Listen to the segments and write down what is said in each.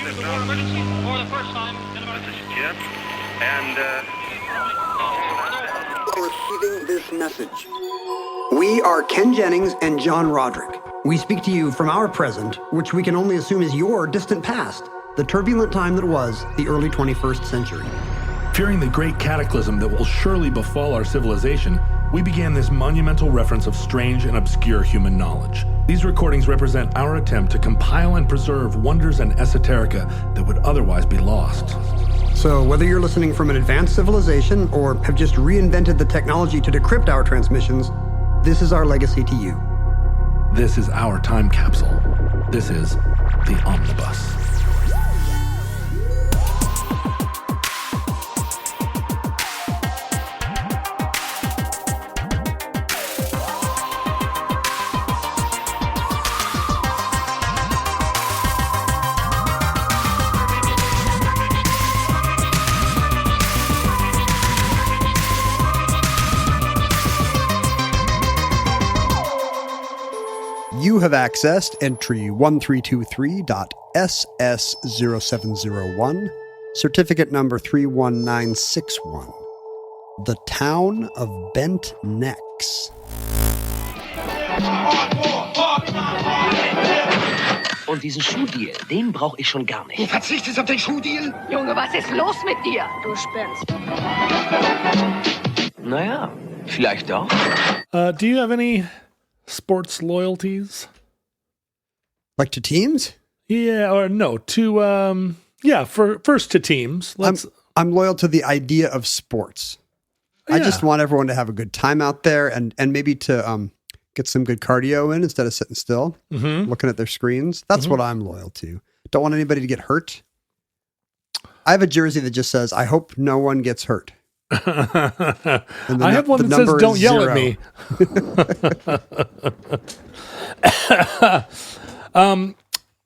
emergency for the first time in about... This is Jim, and Receiving this message. We are Ken Jennings and John Roderick. We speak to you from our present, which we can only assume is your distant past, the turbulent time that was the early 21st century. Fearing the great cataclysm that will surely befall our civilization, we began this monumental reference of strange and obscure human knowledge. These recordings represent our attempt to compile and preserve wonders and esoterica that would otherwise be lost. So whether you're listening from an advanced civilization or have just reinvented the technology to decrypt our transmissions, this is our legacy to you. This is our time capsule. This is the Omnibus. You have accessed entry 1323.SS0701, certificate number 31961, the town of Bent Necks. Und diesen Schuhdeal, den brauch ich schon gar nicht. Du verzichtest auf den Schuhdeal? Junge, was ist los mit dir? Du spinnst. Naja, vielleicht doch. Do you have any sports loyalties? Like to teams? Yeah, or no, to, first to teams. I'm loyal to the idea of sports. Yeah. I just want everyone to have a good time out there and maybe to get some good cardio in instead of sitting still, looking at their screens. That's what I'm loyal to. Don't want anybody to get hurt. I have a jersey that just says, I hope no one gets hurt. I have one that says, don't yell 0. at me.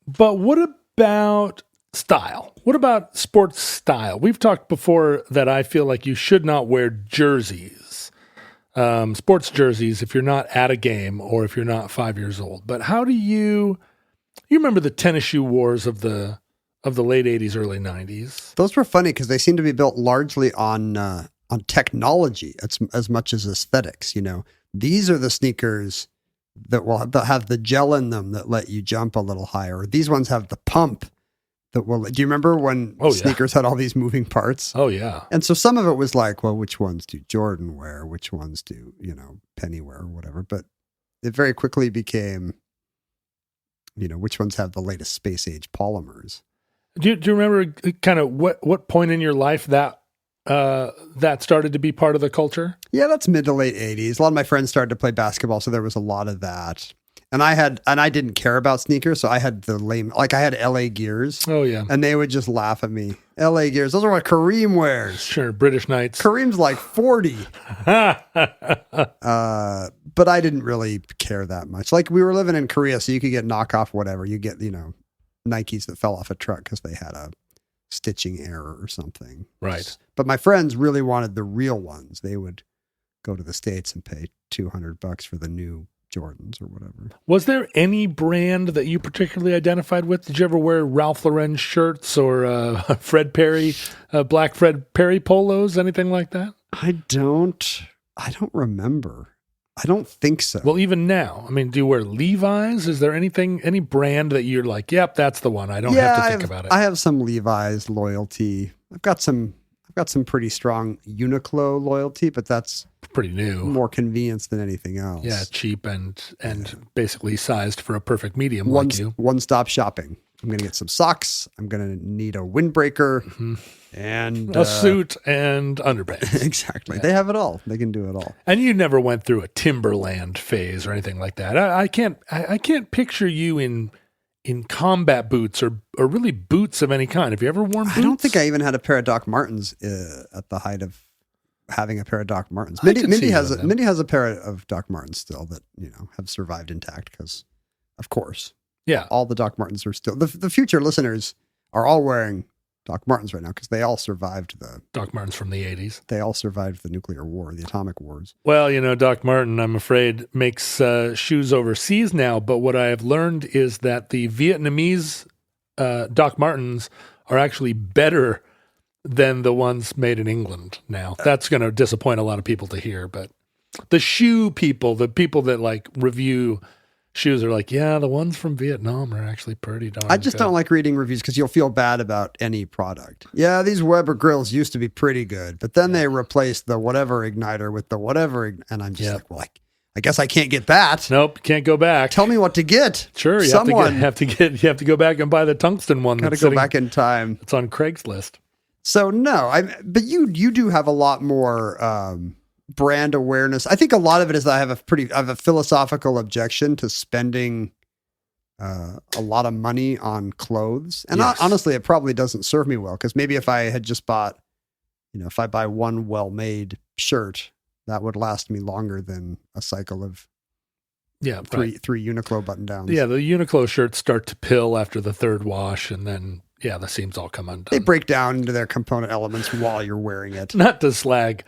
But what about style? What about sports style? We've talked before that I feel like you should not wear jerseys, sports jerseys, if you're not at a game or if you're not 5 years old. But how do you remember the tennis shoe wars of the late 80s, early 90s? Those were funny because they seem to be built largely on technology as much as aesthetics. You know, these are the sneakers that will have the gel in them that let you jump a little higher. These ones have the pump that will. Do you remember when sneakers had all these moving parts? Oh yeah. And so some of it was like, well, which ones do Jordan wear? Which ones do Penny wear or whatever? But it very quickly became, which ones have the latest space age polymers. Do you remember kind of what point in your life that started to be part of the culture? Yeah, that's mid to late 80s. A lot of my friends started to play basketball, so there was a lot of that. And I didn't care about sneakers, so I had the lame, like I had LA Gears. Oh yeah. And they would just laugh at me. LA Gears, those are what Kareem wears. Sure, British Knights. Kareem's like 40. But I didn't really care that much. Like we were living in Korea, so you could get knockoff whatever. You get, Nikes that fell off a truck because they had a stitching error or something. Right. But my friends really wanted the real ones. They would go to the States and pay $200 for the new Jordans or whatever. Was there any brand that you particularly identified with? Did you ever wear Ralph Lauren shirts or Fred Perry, black Fred Perry polos, anything like that? I don't remember. I don't think so. Well, even now, I mean, do you wear Levi's? Is there any brand that you're like, yep, that's the one. I don't have to think about it. I have some Levi's loyalty. I've got some pretty strong Uniqlo loyalty, but that's pretty new. More convenience than anything else. Yeah, cheap and basically sized for a perfect medium like you. One-stop shopping. I'm going to get some socks. I'm going to need a windbreaker and a suit and underpants. Exactly. Yeah. They have it all. They can do it all. And you never went through a Timberland phase or anything like that. I can't picture you in combat boots or really boots of any kind. Have you ever worn boots? I don't think I even had a pair of Doc Martens at the height of having a pair of Doc Martens. Mindy has a pair of Doc Martens still that have survived intact because, of course. Yeah. All the Doc Martens are still... The future listeners are all wearing Doc Martens right now because they all survived the... Doc Martens from the 80s. They all survived the nuclear war, the atomic wars. Well, Doc Marten, I'm afraid, makes shoes overseas now, but what I have learned is that the Vietnamese Doc Martens are actually better than the ones made in England now. That's going to disappoint a lot of people to hear, but the shoe people, the people that like review shoes are like, yeah, the ones from Vietnam are actually pretty darn I just good. don't like reading reviews because you'll feel bad about any product. Yeah, these Weber grills used to be pretty good, but then they replaced the whatever igniter with the whatever, and I'm just like, well, I guess I can't get that. Nope, can't go back. Tell me what to get. Sure, you have to go back and buy the tungsten one. Got to go back in time. It's on Craigslist. So no, but you do have a lot more brand awareness. I think a lot of it is that I have a philosophical objection to spending a lot of money on clothes. And honestly, it probably doesn't serve me well because maybe if I had just bought, if I buy one well-made shirt, that would last me longer than a cycle of three Uniqlo button downs. Yeah, the Uniqlo shirts start to pill after the third wash, and then the seams all come undone. They break down into their component elements while you're wearing it. Not to slag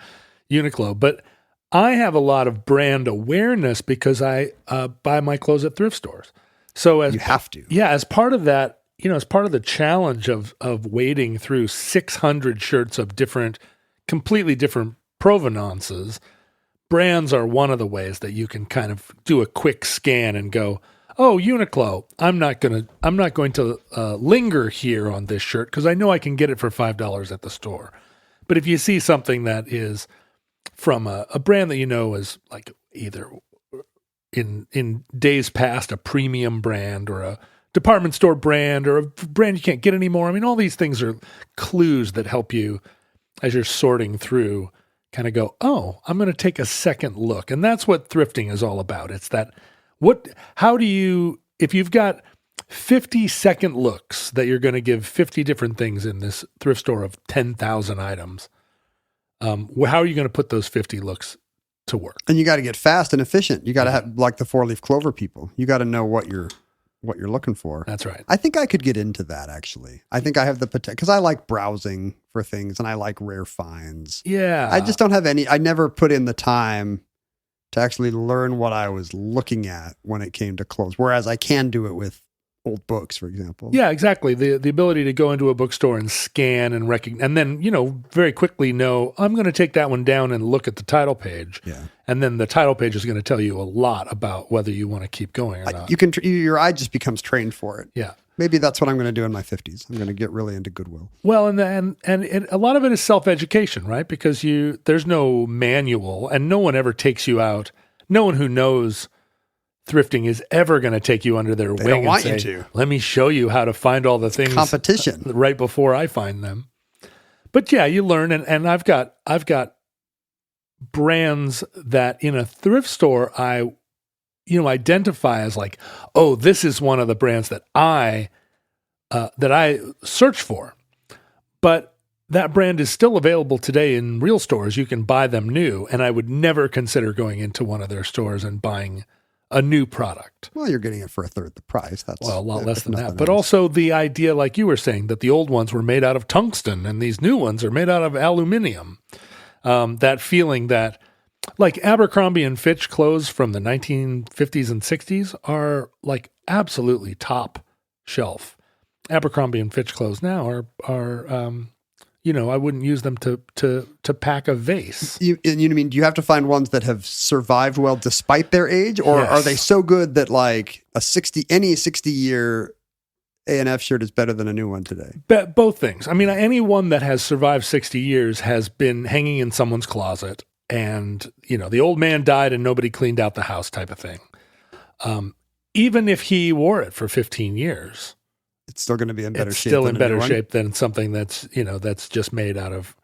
Uniqlo, but I have a lot of brand awareness because I buy my clothes at thrift stores. So you have to. Yeah, as part of that, as part of the challenge of wading through 600 shirts of completely different provenances, brands are one of the ways that you can kind of do a quick scan and go, oh, Uniqlo, I'm not going to linger here on this shirt because I know I can get it for $5 at the store. But if you see something that is from a brand that is like either in days past a premium brand or a department store brand or a brand you can't get anymore, I mean, all these things are clues that help you as you're sorting through kind of go, oh, I'm going to take a second look. And that's what thrifting is all about. It's that if you've got 50 second looks that you're going to give 50 different things in this thrift store of 10,000 items, how are you going to put those 50 looks to work? And you got to get fast and efficient. You got to have like the 4-leaf clover people. You got to know what you're looking for. That's right. I think I could get into that actually. I think I have the potential because I like browsing for things and I like rare finds. Yeah. I just don't have I never put in the time to actually learn what I was looking at when it came to clothes. Whereas I can do it with old books, for example. Yeah, exactly. The ability to go into a bookstore and scan and recognize, and then, very quickly know, I'm going to take that one down and look at the title page. Yeah. And then the title page is going to tell you a lot about whether you want to keep going or not. Your eye just becomes trained for it. Yeah. Maybe that's what I'm going to do in my 50s. I'm going to get really into Goodwill. Well, and a lot of it is self-education, right? Because there's no manual and no one ever takes you out. No one who knows thrifting is ever going to take you under their wing and say, let me show you how to find all the things. Competition. Right before I find them. But yeah, you learn. And I've got brands that in a thrift store, I identify as like, oh, this is one of the brands that I search for. But that brand is still available today in real stores. You can buy them new, and I would never consider going into one of their stores and buying a new product. Well, you're getting it for a third the price. That's a lot less than that. But also the idea, like you were saying, that the old ones were made out of tungsten and these new ones are made out of aluminum. That feeling that, like Abercrombie and Fitch clothes from the 1950s and 60s are like absolutely top shelf. Abercrombie and Fitch clothes now are I wouldn't use them to pack a vase. You mean, do you have to find ones that have survived well despite their age, or yes. Are they so good that like any 60-year A&F shirt is better than a new one today? Both things. I mean, any one that has survived 60 years has been hanging in someone's closet, and the old man died and nobody cleaned out the house type of thing. Even if he wore it for 15 years. It's still going to be in better shape. It's still in better shape than something that's just made out of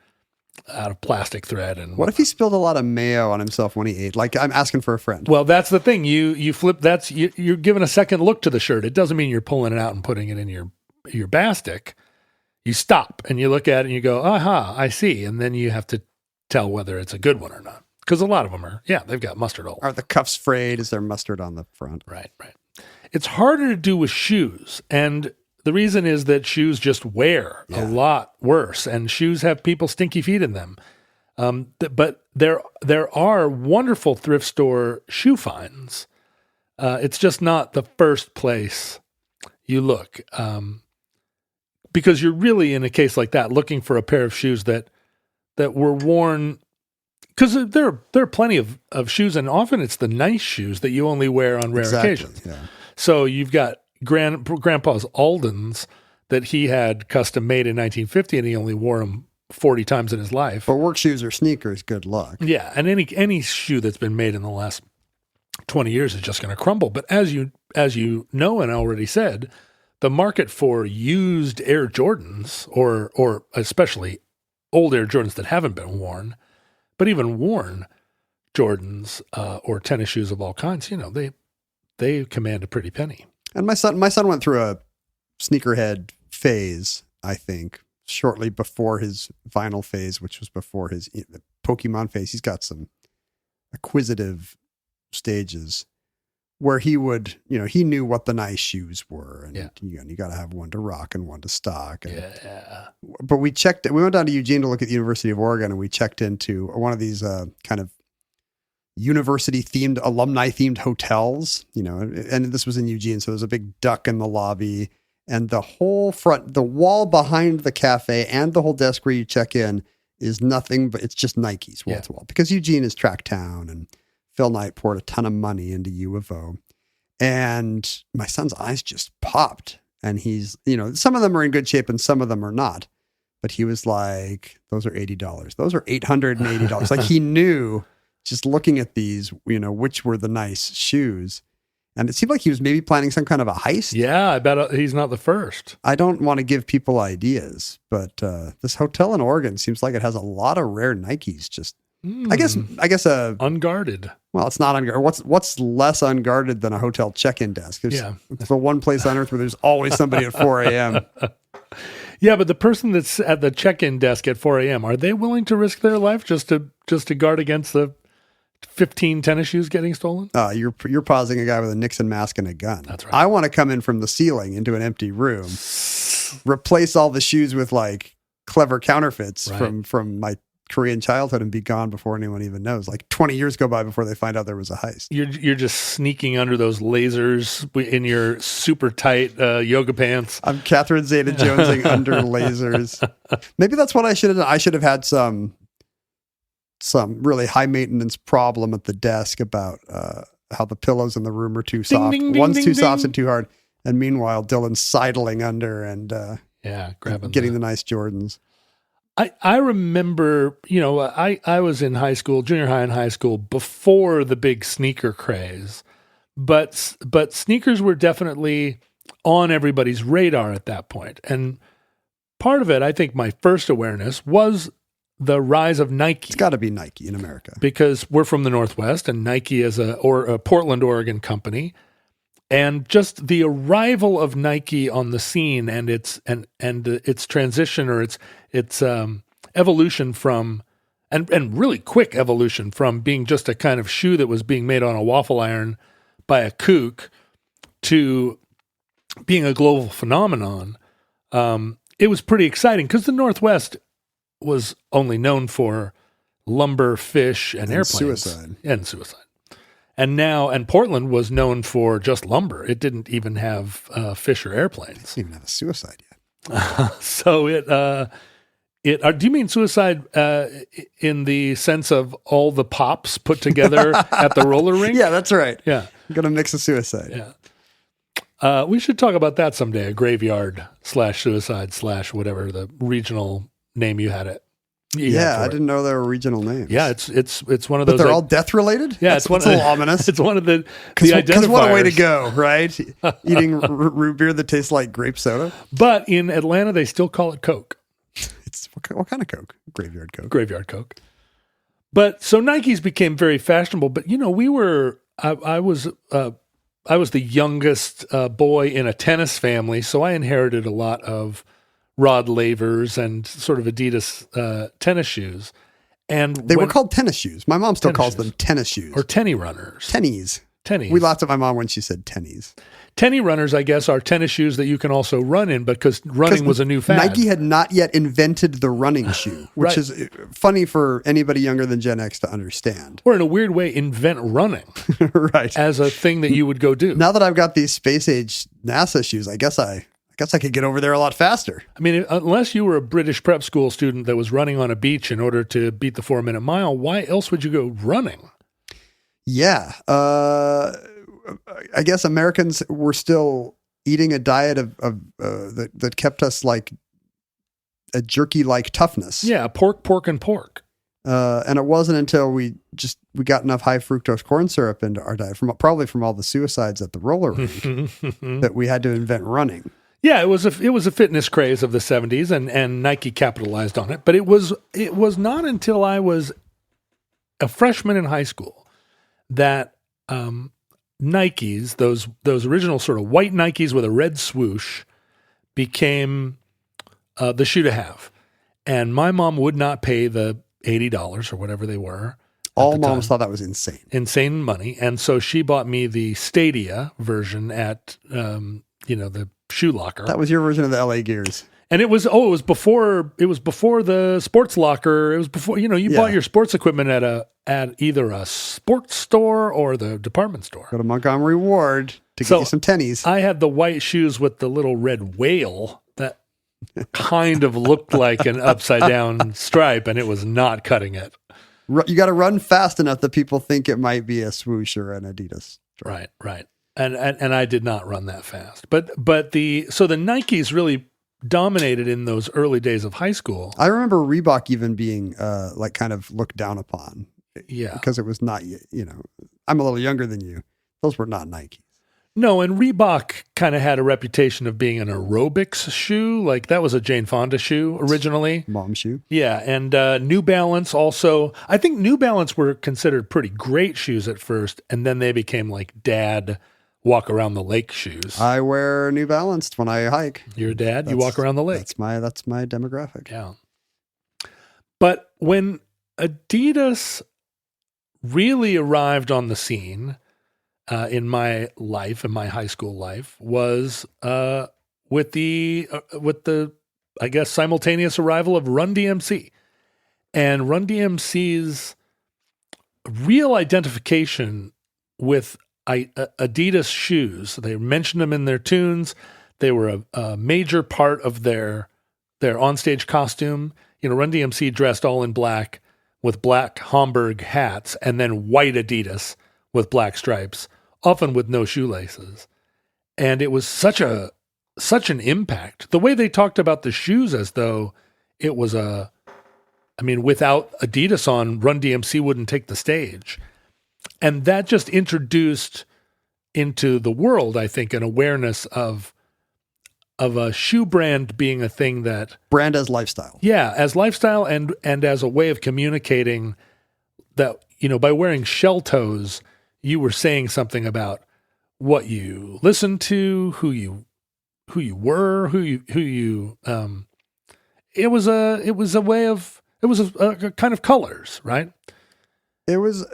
plastic thread. And what if he spilled a lot of mayo on himself when he ate? Like, I'm asking for a friend. Well, that's the thing. You flip. You're giving a second look to the shirt. It doesn't mean you're pulling it out and putting it in your basket. You stop and you look at it and you go, aha, I see. And then you have to tell whether it's a good one or not. Because a lot of them they've got mustard all. Are the cuffs frayed? Is there mustard on the front? Right. It's harder to do with shoes, and the reason is that shoes just wear a lot worse, and shoes have people's stinky feet in them. But there are wonderful thrift store shoe finds. It's just not the first place you look. because you're really in a case like that looking for a pair of shoes that were worn, because there are plenty of shoes, and often it's the nice shoes that you only wear on rare occasions. Yeah. So you've got Grandpa's Aldens that he had custom made in 1950, and he only wore them 40 times in his life. But work shoes or sneakers, good luck. Yeah, and any shoe that's been made in the last 20 years is just going to crumble. But as you know and already said, the market for used Air Jordans, or especially old Air Jordans that haven't been worn, but even worn Jordans or tennis shoes of all kinds, they command a pretty penny. And my son went through a sneakerhead phase, I think, shortly before his vinyl phase, which was before his Pokemon phase. He's got some acquisitive stages where he would, he knew what the nice shoes were, and you got to have one to rock and one to stock. And, but we went down to Eugene to look at the University of Oregon, and we checked into one of these kind of university themed, alumni themed hotels, and this was in Eugene. So there's a big duck in the lobby, and the whole the wall behind the cafe and the whole desk where you check in is nothing but it's just Nikes wall to wall, because Eugene is track town, and Phil Knight poured a ton of money into U of O, and my son's eyes just popped, and he's, some of them are in good shape and some of them are not, but he was like, those are $80. Those are $880. Like, he knew just looking at these, which were the nice shoes. And it seemed like he was maybe planning some kind of a heist. Yeah, I bet he's not the first. I don't want to give people ideas, but this hotel in Oregon seems like it has a lot of rare Nikes. Just, I guess, unguarded. Well, it's not unguarded. What's less unguarded than a hotel check-in desk? It's the one place on earth where there's always somebody at 4 a.m. Yeah, but the person that's at the check-in desk at 4 a.m., are they willing to risk their life just to guard against the 15 tennis shoes getting stolen? You're pausing a guy with a Nixon mask and a gun. That's right. I want to come in from the ceiling into an empty room, replace all the shoes with like clever counterfeits from my Korean childhood, and be gone before anyone even knows. Like 20 years go by before they find out there was a heist. You're just sneaking under those lasers in your super tight yoga pants. I'm Catherine Zeta-Jonesing under lasers. Maybe that's what I should have done. I should have had some really high maintenance problem at the desk about how the pillows in the room are too soft. One's too soft and too hard. And meanwhile, Dylan's sidling under and getting the nice Jordans. I remember, I was in high school, junior high and high school, before the big sneaker craze, but sneakers were definitely on everybody's radar at that point. And part of it, I think my first awareness was the rise of Nike. It's got to be Nike in America, because we're from the Northwest, and Nike is a Portland, Oregon company. And just the arrival of Nike on the scene and its transition, or its evolution from, and really quick evolution from being just a kind of shoe that was being made on a waffle iron by a kook to being a global phenomenon. It was pretty exciting, because the Northwest was only known for lumber, fish, and airplanes. Suicide. And Portland was known for just lumber. It didn't even have fish or airplanes. It didn't even have a suicide yet. So do you mean suicide in the sense of all the pops put together at the roller rink? Yeah, that's right. Yeah. I'm going to mix a suicide. Yeah. We should talk about that someday, a graveyard /suicide / whatever the regional name you had it. I didn't know there were regional names. Yeah, it's one of those. But they're all death related? Yeah, it's a little ominous. It's one of the identifiers. Because what a way to go, right? Eating root beer that tastes like grape soda. But in Atlanta, they still call it Coke. It's what kind of Coke? Graveyard Coke. Graveyard Coke. But so Nikes became very fashionable. But I was the youngest boy in a tennis family, so I inherited a lot of Rod Lavers and sort of Adidas tennis shoes. And they were called tennis shoes. My mom still calls them tennis shoes. Or tenny runners. Tennies. Tennies. We laughed at my mom when she said tennies. Tenny runners, I guess, are tennis shoes that you can also run in, because running was a new fad. Nike had not yet invented the running shoe, which is funny for anybody younger than Gen X to understand. Or in a weird way, invent running right, as a thing that you would go do. Now that I've got these space age NASA shoes, I guess I I guess I could get over there a lot faster. I mean, unless you were a British prep school student that was running on a beach in order to beat the 4-minute mile, why else would you go running? Yeah. I guess Americans were still eating a diet of that kept us like a jerky-like toughness. Yeah, pork. And it wasn't until we got enough high fructose corn syrup into our diet, probably from all the suicides at the roller rink, that we had to invent running. Yeah, it was a fitness craze of the 70s, and Nike capitalized on it. But it was not until I was a freshman in high school that Nikes, those original sort of white Nikes with a red swoosh, became the shoe to have. And my mom would not pay the $80 or whatever they were. All moms thought that was insane. Insane money. And so she bought me the Stadia version at the Shoe Locker. That was your version of the LA Gears. And it was before the Sports Locker. It was before, bought your sports equipment at either a sports store or the department store. Go to Montgomery Ward to get you some tennies. I had the white shoes with the little red whale that kind of looked like an upside down stripe, and it was not cutting it. You got to run fast enough that people think it might be a swoosh or an Adidas stripe. Right. And I did not run that fast. But the Nikes really dominated in those early days of high school. I remember Reebok even being like kind of looked down upon. Yeah. Because it was not, I'm a little younger than you. Those were not Nikes. No, and Reebok kind of had a reputation of being an aerobics shoe. Like that was a Jane Fonda shoe originally. Mom shoe. Yeah, and New Balance also. I think New Balance were considered pretty great shoes at first, and then they became like dad walk around the lake shoes. I wear New Balance when I hike. You're a dad, you walk around the lake. That's my demographic. Yeah. But when Adidas really arrived on the scene in my high school life, was with the I guess simultaneous arrival of Run DMC, and Run DMC's real identification with Adidas shoes. They mentioned them in their tunes. They were a major part of their onstage costume. Run DMC dressed all in black with black Homburg hats, and then white Adidas with black stripes, often with no shoelaces. And it was such an impact. The way they talked about the shoes as though it was without Adidas on, Run DMC wouldn't take the stage. And that just introduced into the world, I think, an awareness of a shoe brand being a thing that... Brand as lifestyle. Yeah, as lifestyle and as a way of communicating that, by wearing shell toes, you were saying something about what you listened to, who you were, it was a kind of colors, right? It was,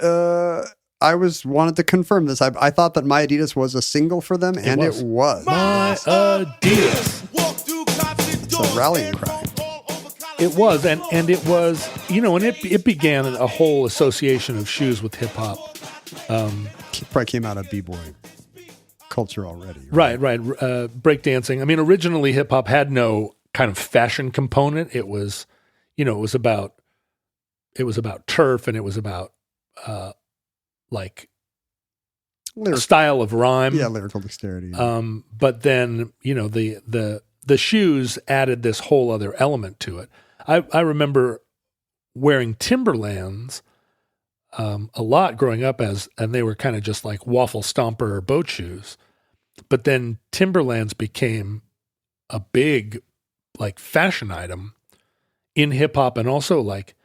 I wanted to confirm this. I thought that My Adidas was a single for them, and it was. My Adidas. It's a rallying cry. It was, and it was, and it began a whole association of shoes with hip hop. Probably came out of b-boy culture already. Right. Breakdancing. Originally hip hop had no kind of fashion component. It was, it was about turf, and it was about like a style of rhyme. Yeah, lyrical dexterity. But then, the shoes added this whole other element to it. I remember wearing Timberlands a lot growing up and they were kind of just like waffle stomper or boat shoes. But then Timberlands became a big like fashion item in hip hop, and also like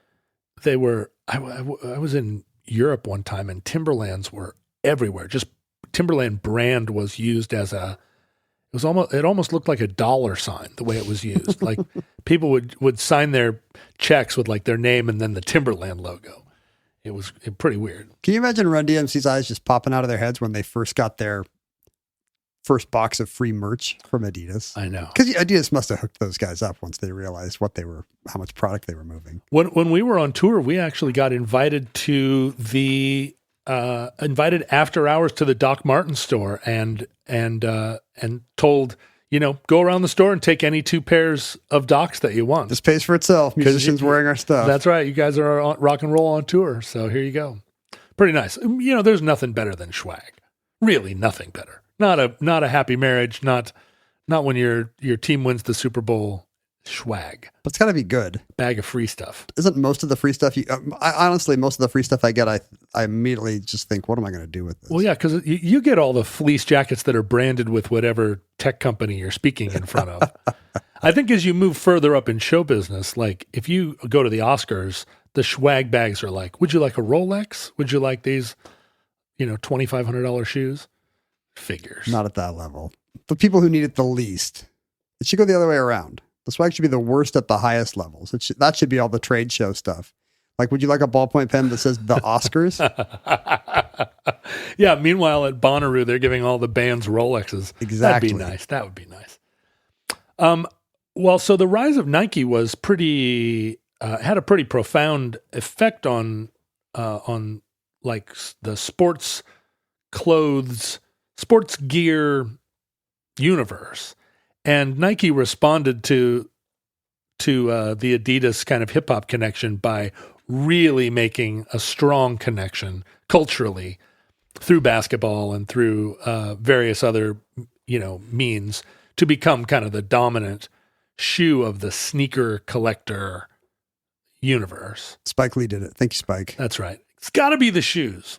they were. I was in Europe one time, and Timberlands were everywhere. Just Timberland brand was used as it almost looked like a dollar sign the way it was used. Like people would sign their checks with like their name and then the Timberland logo. It was pretty weird. Can you imagine Run DMC's eyes just popping out of their heads when they first got their first box of free merch from Adidas? I know. Because Adidas must have hooked those guys up once they realized how much product they were moving. When we were on tour, we actually got invited to invited after hours to the Doc Martens store and told, go around the store and take any 2 pairs of docks that you want. This pays for itself. Musicians wearing our stuff. That's right. You guys are on rock and roll on tour. So here you go. Pretty nice. There's nothing better than swag. Really nothing better. Not a happy marriage. Not when your team wins the Super Bowl. Swag. But it's got to be good. Bag of free stuff. Isn't most of the free stuff honestly, most of the free stuff I get, I immediately just think, what am I going to do with this? Well, yeah, because you get all the fleece jackets that are branded with whatever tech company you're speaking in front of. I think as you move further up in show business, like if you go to the Oscars, the swag bags are like, would you like a Rolex? Would you like these, $2,500 shoes? Figures. Not at that level. The people who need it the least. It should go the other way around. The swag should be the worst at the highest levels. That should be all the trade show stuff. Like, would you like a ballpoint pen that says the Oscars? Yeah. Meanwhile, at Bonnaroo, they're giving all the bands Rolexes. Exactly. That'd be nice. That would be nice. Well, so the rise of Nike was had a pretty profound effect on like the sports clothes, sports gear universe. And Nike responded to the Adidas kind of hip hop connection by really making a strong connection culturally through basketball and through various other means to become kind of the dominant shoe of the sneaker collector universe. Spike Lee did it. Thank you, Spike. That's right. It's got to be the shoes.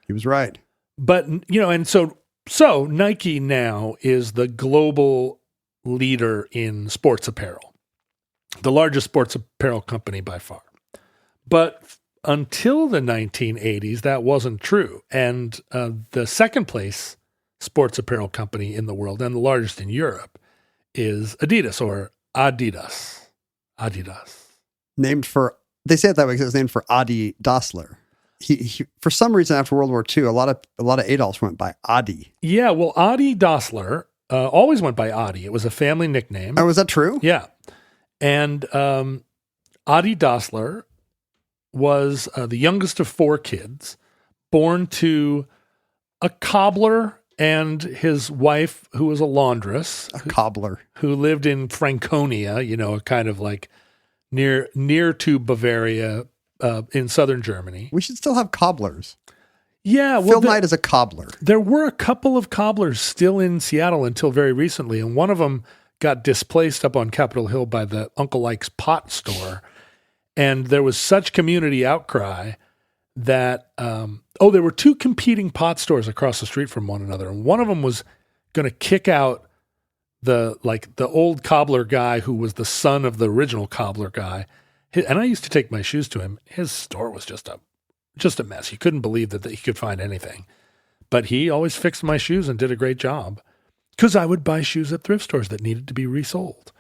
He was right. But and so Nike now is the global leader in sports apparel, the largest sports apparel company by far. But until the 1980s, that wasn't true. And the second place sports apparel company in the world and the largest in Europe is Adidas or Adidas. Adidas. They say it that way because it was named for Adi Dassler. He for some reason after World War II, a lot of Adolfs went by Adi. Yeah, well, Adi Dassler always went by Adi. It was a family nickname. Oh, is that true? Yeah. And Adi Dassler was the youngest of 4 kids, born to a cobbler and his wife, who was a laundress. Cobbler. Who lived in Franconia, kind of like near to Bavaria in southern Germany. We should still have cobblers. Yeah. Well, Phil Knight is a cobbler. There were a couple of cobblers still in Seattle until very recently, and one of them got displaced up on Capitol Hill by the Uncle Ike's pot store. And there was such community outcry that, there were 2 competing pot stores across the street from one another. And one of them was going to kick out the old cobbler guy who was the son of the original cobbler guy. And I used to take my shoes to him. His store was just a mess. You couldn't believe that he could find anything. But he always fixed my shoes and did a great job because I would buy shoes at thrift stores that needed to be resold.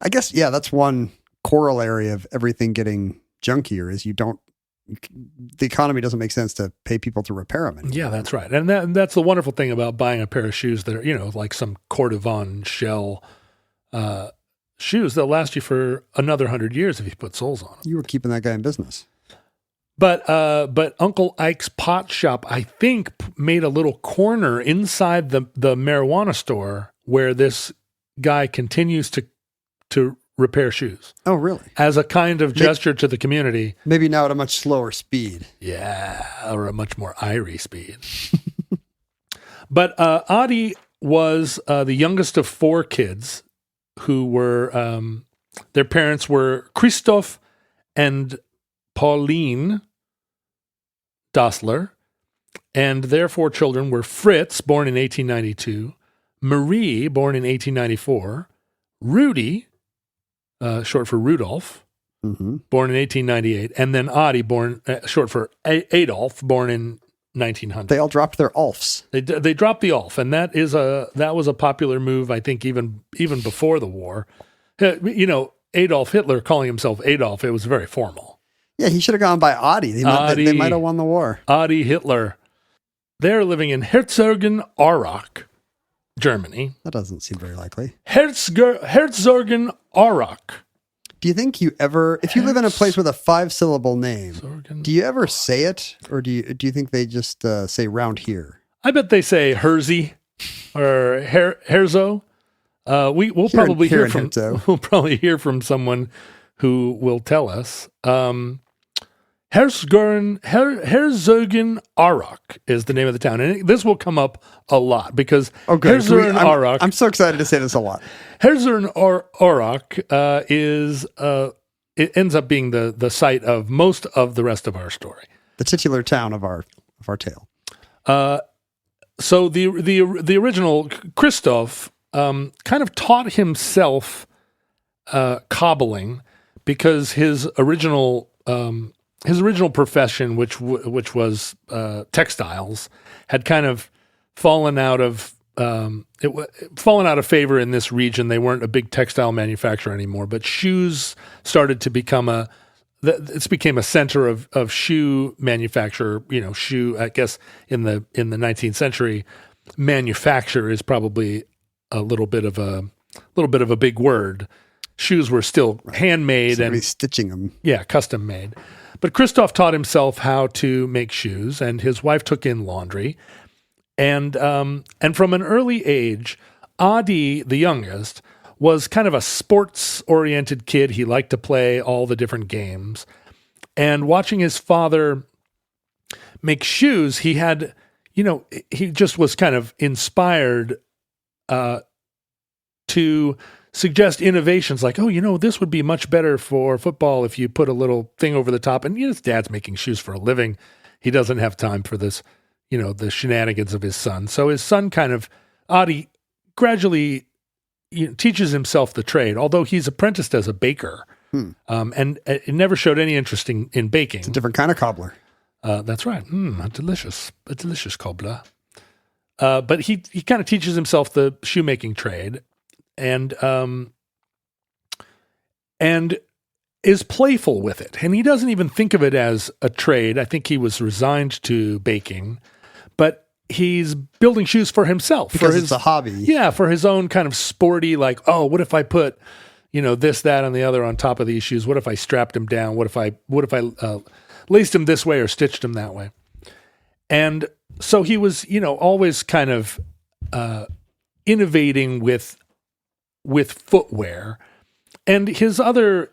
I guess, yeah, that's one corollary of everything getting junkier is the economy doesn't make sense to pay people to repair them anymore. Yeah, that's right. And that's the wonderful thing about buying a pair of shoes that are, like some Cordovan shell shoes. They'll last you for another 100 years if you put soles on them. You were keeping that guy in business. But Uncle Ike's pot shop, I think, made a little corner inside the marijuana store where this guy continues to repair shoes. Oh, really? As a kind of gesture to the community. Maybe now at a much slower speed. Yeah, or a much more irie speed. But Adi was the youngest of 4 kids who were, their parents were Christoph and Pauline Dassler, and their 4 children were Fritz, born in 1892, Marie, born in 1894, Rudy, short for Rudolph, born in 1898, and then Adi, born short for Adolf, born in 1900. They all dropped their Alfs. They dropped the Alf, and that was a popular move, I think, even before the war. Adolf Hitler calling himself Adolf, it was very formal. Yeah, he should have gone by Adi. They might have won the war. Adi Hitler. They're living in Herzogenaurach, Germany. That doesn't seem very likely. Herzogenaurach. Do you think if you live in a place with a 5-syllable name, do you ever say it, or do you think they just say round here? I bet they say Herzi or Herzo. We'll Here in- probably here hear in from Hinto. we'll probably hear from someone who will tell us. Herzogen Arak is the name of the town, and this will come up a lot because Okay. Herzogen Arak. I'm so excited to say this a lot. Herzogen Arak is it ends up being the site of most of the rest of our story. The titular town of our tale. So the original Christoph kind of taught himself cobbling because his original profession, which was textiles, had kind of fallen out of favor in this region. They weren't a big textile manufacturer anymore, but shoes started to become it became a center of shoe manufacture. Shoe, I guess in the 19th century, manufacture is probably a little bit of a big word. Shoes were still handmade and stitching them. Yeah, custom made. But Christoph taught himself how to make shoes, and his wife took in laundry. And from an early age, Adi, the youngest, was kind of a sports-oriented kid. He liked to play all the different games. And watching his father make shoes, he just was kind of inspired to suggest innovations like, this would be much better for football if you put a little thing over the top. And his dad's making shoes for a living. He doesn't have time for this, the shenanigans of his son. So his son Adi gradually teaches himself the trade, although he's apprenticed as a baker. And it never showed any interest in baking. It's a different kind of cobbler. That's right. A delicious cobbler. But he kind of teaches himself the shoemaking trade and is playful with it. And he doesn't even think of it as a trade. I think he was resigned to baking, but he's building shoes for himself. Because it's a hobby. Yeah, for his own kind of sporty, like, what if I put, this, that, and the other on top of these shoes? What if I strapped them down? What if I laced them this way or stitched them that way? And so he was, always kind of innovating with footwear. And his other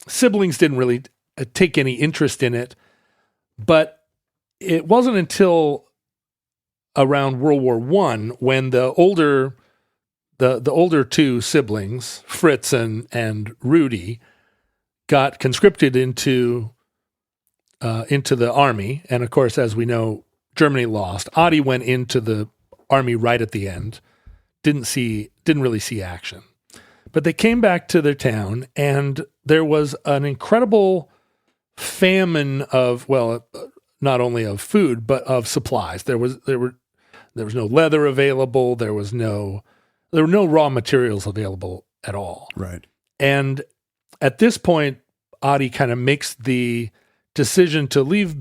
siblings didn't really take any interest in it, but it wasn't until around World War I when the older two siblings, Fritz and Rudy, got conscripted into the army. And of course, as we know, Germany lost. Adi went into the army right at the end. Didn't really see action. But they came back to their town, and there was an incredible famine of, not only of food, but of supplies. There was no leather available. There were no raw materials available at all. Right. And at this point, Adi kind of makes the decision to leave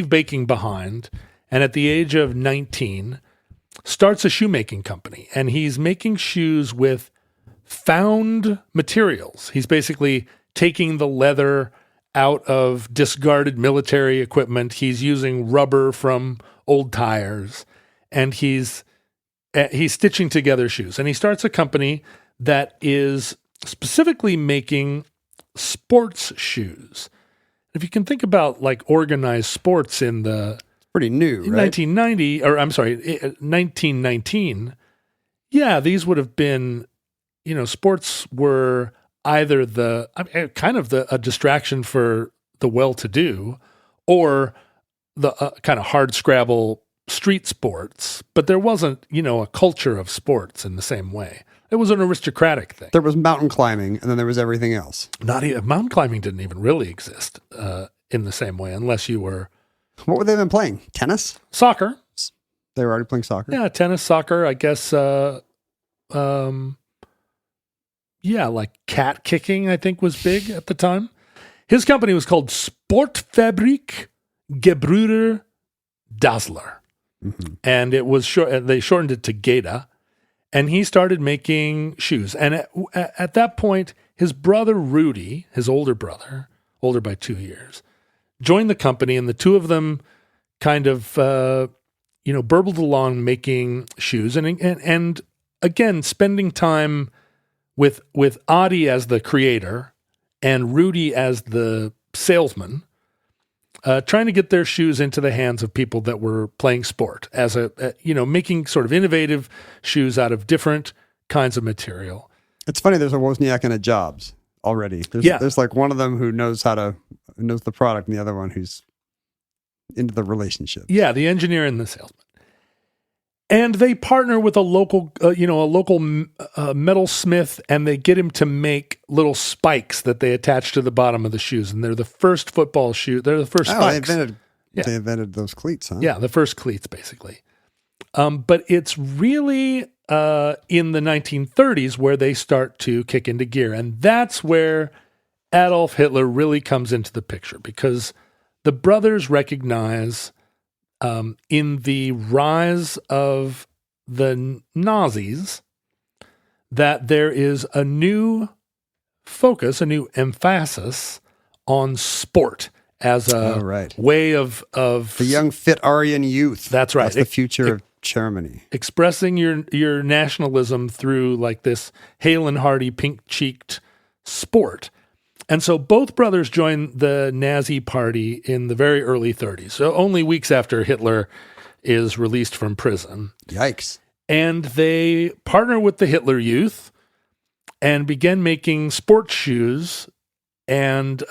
baking behind, and at the age of 19, starts a shoemaking company. And he's making shoes with found materials. He's basically taking the leather out of discarded military equipment. He's using rubber from old tires, and he's stitching together shoes. And he starts a company that is specifically making sports shoes. If you can think about like organized sports in the pretty new, right? 1919. Yeah, these would have been, sports were either a distraction for the well-to-do or the kind of hard scrabble street sports, but there wasn't, a culture of sports in the same way. It was an aristocratic thing. There was mountain climbing, and then there was everything else. Mountain climbing didn't even really exist in the same way, unless you were... What would they have been playing? Tennis? Soccer. They were already playing soccer? Yeah, tennis, soccer, I guess. Like cat kicking, I think, was big at the time. His company was called Sportfabrik Gebrüder Dassler. Mm-hmm. And it was they shortened it to GEDA. And he started making shoes. And at that point, his brother Rudy, his older brother, older by 2 years, joined the company, and the two of them kind of, burbled along making shoes, and again spending time with Adi as the creator and Rudy as the salesman, trying to get their shoes into the hands of people that were playing sport as making sort of innovative shoes out of different kinds of material. It's funny. There's a Wozniak and a Jobs already. There's like one of them who knows the product, and the other one who's into the relationship. Yeah, the engineer and the salesman. And they partner with a local metalsmith, and they get him to make little spikes that they attach to the bottom of the shoes. And they're the first football shoe. They're the first spikes. They invented those cleats, huh? Yeah, the first cleats, basically. But it's really in the 1930s where they start to kick into gear. And that's where Adolf Hitler really comes into the picture, because the brothers recognize in the rise of the Nazis that there is a new focus, a new emphasis on sport as a way of the young, fit Aryan youth. That's right. That's the future of Germany. Expressing your nationalism through like this hale and hearty, pink-cheeked sport. And so both brothers joined the Nazi party in the very early 30s, so only weeks after Hitler is released from prison. Yikes. And they partner with the Hitler Youth and began making sports shoes and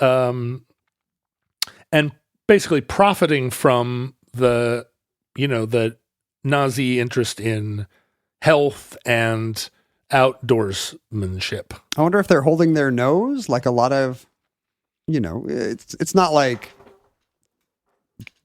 basically profiting from the Nazi interest in health and outdoorsmanship. I wonder if they're holding their nose, like a lot of, it's not like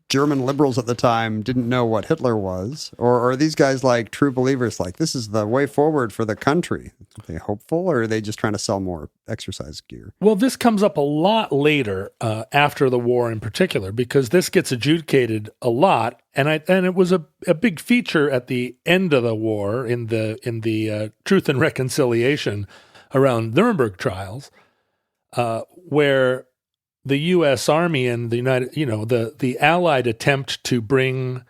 German liberals at the time didn't know what Hitler was, or are these guys like true believers, like this is the way forward for the country? Are they hopeful, or are they just trying to sell more exercise gear? Well, this comes up a lot later, after the war in particular, because this gets adjudicated a lot, and it was a big feature at the end of the war in the Truth and Reconciliation around Nuremberg trials, where the U.S. Army and the Allied attempt to bring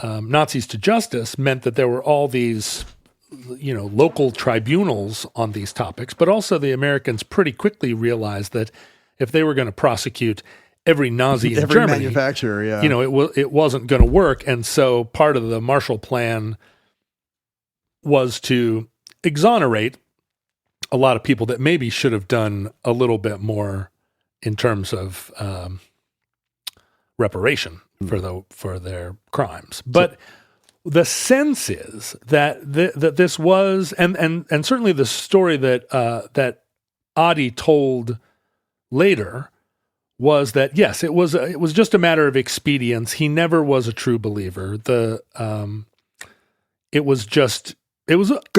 Nazis to justice meant that there were all these, local tribunals on these topics, but also the Americans pretty quickly realized that if they were going to prosecute every Nazi in Germany, manufacturer, it wasn't going to work, and so part of the Marshall Plan was to exonerate a lot of people that maybe should have done a little bit more in terms of reparation for their crimes. But the sense is that that this was, and certainly the story that Adi told later was that, yes, it was just a matter of expedience. He never was a true believer. It was good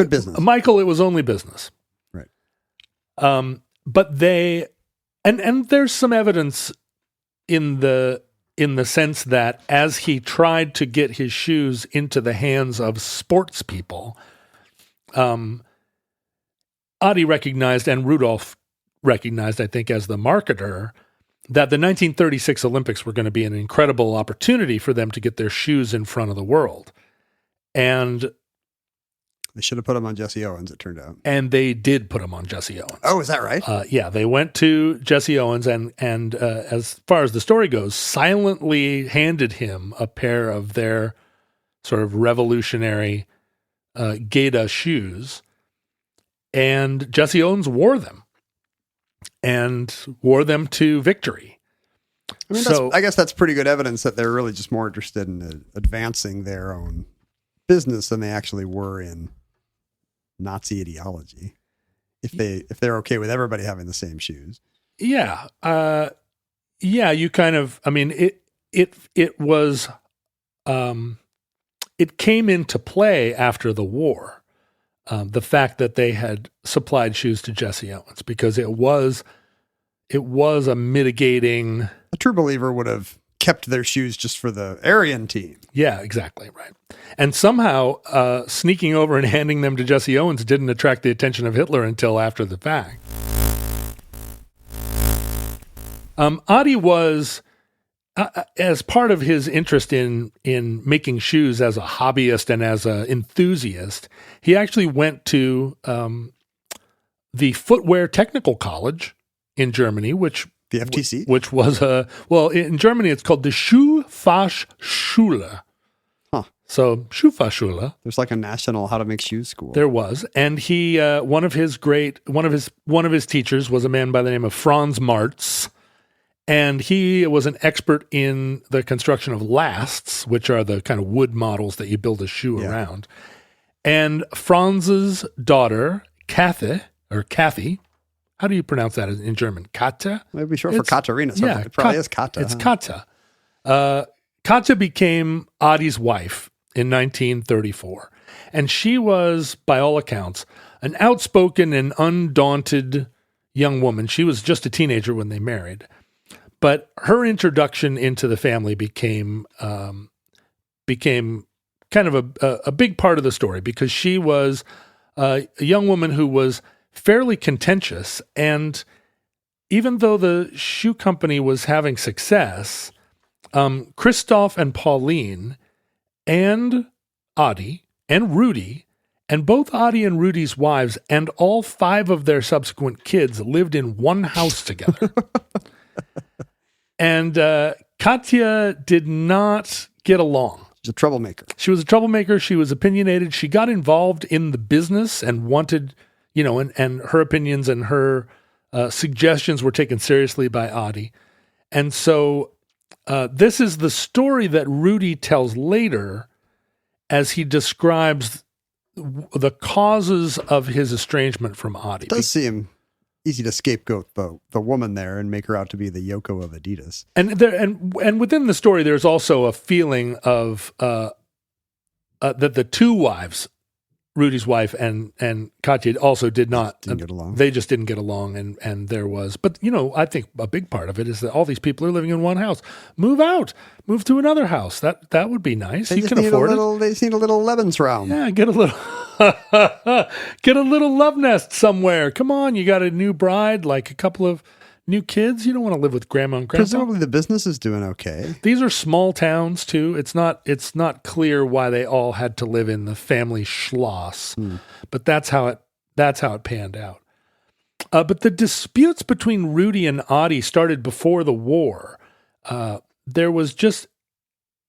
business. Michael, it was only business. Right. But they, and there's some evidence in the sense that as he tried to get his shoes into the hands of sports people, Adi recognized, and Rudolph recognized, I think, as the marketer, that the 1936 Olympics were going to be an incredible opportunity for them to get their shoes in front of the world. And they should have put him on Jesse Owens, it turned out. And they did put him on Jesse Owens. Oh, is that right? Yeah, they went to Jesse Owens and as far as the story goes, silently handed him a pair of their sort of revolutionary Geda shoes. And Jesse Owens wore them to victory. I mean, I guess that's pretty good evidence that they're really just more interested in advancing their own business than they actually were in Nazi ideology. If they're okay with everybody having the same shoes. Yeah. You kind of, I mean, it was, it came into play after the war. The fact that they had supplied shoes to Jesse Owens, because it was a mitigating. A true believer would have kept their shoes just for the Aryan team. Yeah, exactly. Right. And somehow sneaking over and handing them to Jesse Owens didn't attract the attention of Hitler until after the fact. Adi was as part of his interest in making shoes as a hobbyist and as an enthusiast, he actually went to the Footwear Technical College in Germany, which The FTC? which was in Germany it's called the Schuhfachschule. Huh. So Schuhfachschule. There's like a national how to make shoes school. There was, and he one of his teachers was a man by the name of Franz Marz, and he was an expert in the construction of lasts, which are the kind of wood models that you build a shoe around. And Franz's daughter, Kathy, how do you pronounce that in German? Katja? Maybe short for Katarina. So it probably is Kata. It's Katja. Katja became Adi's wife in 1934. And she was, by all accounts, an outspoken and undaunted young woman. She was just a teenager when they married. But her introduction into the family became kind of a big part of the story, because she was a young woman who was fairly contentious. And even though the shoe company was having success, Christoph and Pauline and Adi and Rudy, and both Adi and Rudy's wives and all 5 of their subsequent kids lived in one house together. And Katya did not get along. She's a troublemaker. She was a troublemaker. She was opinionated. She got involved in the business and wanted, and her opinions and her suggestions were taken seriously by Adi. And so this is the story that Rudy tells later as he describes the causes of his estrangement from Adi. It does seem easy to scapegoat the woman there and make her out to be the Yoko of Adidas. And within the story, there's also a feeling of that the 2 wives, Rudy's wife and Katya, also didn't get along. They just didn't get along, and there was. But I think a big part of it is that all these people are living in one house. Move out, move to another house. That would be nice. They you can afford it. They just need a little Lebensraum. Yeah, get a little. Get a little love nest somewhere. Come on, you got a new bride, like a couple of new kids. You don't want to live with grandma and grandpa. Presumably the business is doing okay. These are small towns too. It's not clear why they all had to live in the family Schloss, but that's how it panned out. But the disputes between Rudy and Adi started before the war. There was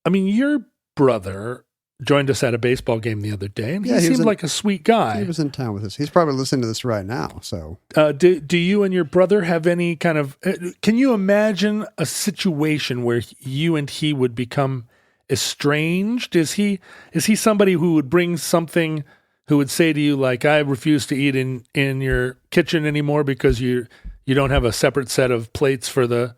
your brother joined us at a baseball game the other day, and he seemed like a sweet guy. He was in town with us. He's probably listening to this right now. So, do you and your brother have any kind of? Can you imagine a situation where you and he would become estranged? Is he somebody who would bring something? Who would say to you like, "I refuse to eat in your kitchen anymore because you don't have a separate set of plates for the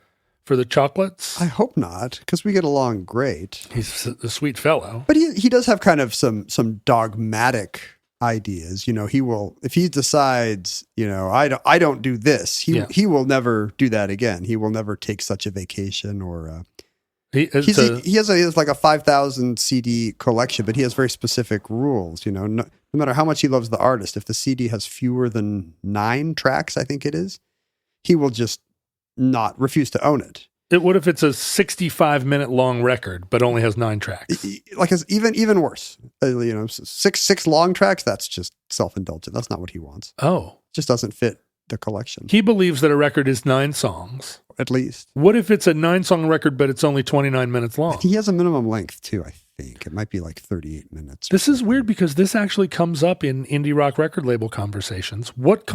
chocolates"? I hope not, because we get along great. He's a sweet fellow. But he does have kind of some dogmatic ideas. He will, if he decides, I don't do this, he will never do that again. He will never take such a vacation or he has like a 5,000 CD collection, but he has very specific rules. No matter how much he loves the artist, if the CD has fewer than 9 tracks, I think it is, he will just not refuse to own it. What if it's a 65-minute long record but only has 9 tracks? Like it's even worse. 6 long tracks. That's just self-indulgent. That's not what he wants. Oh, it just doesn't fit the collection. He believes that a record is 9 songs at least. What if it's a 9-song record but it's only 29 minutes long? He has a minimum length too. I think it might be like 38 minutes. This is weird because this actually comes up in indie rock record label conversations. What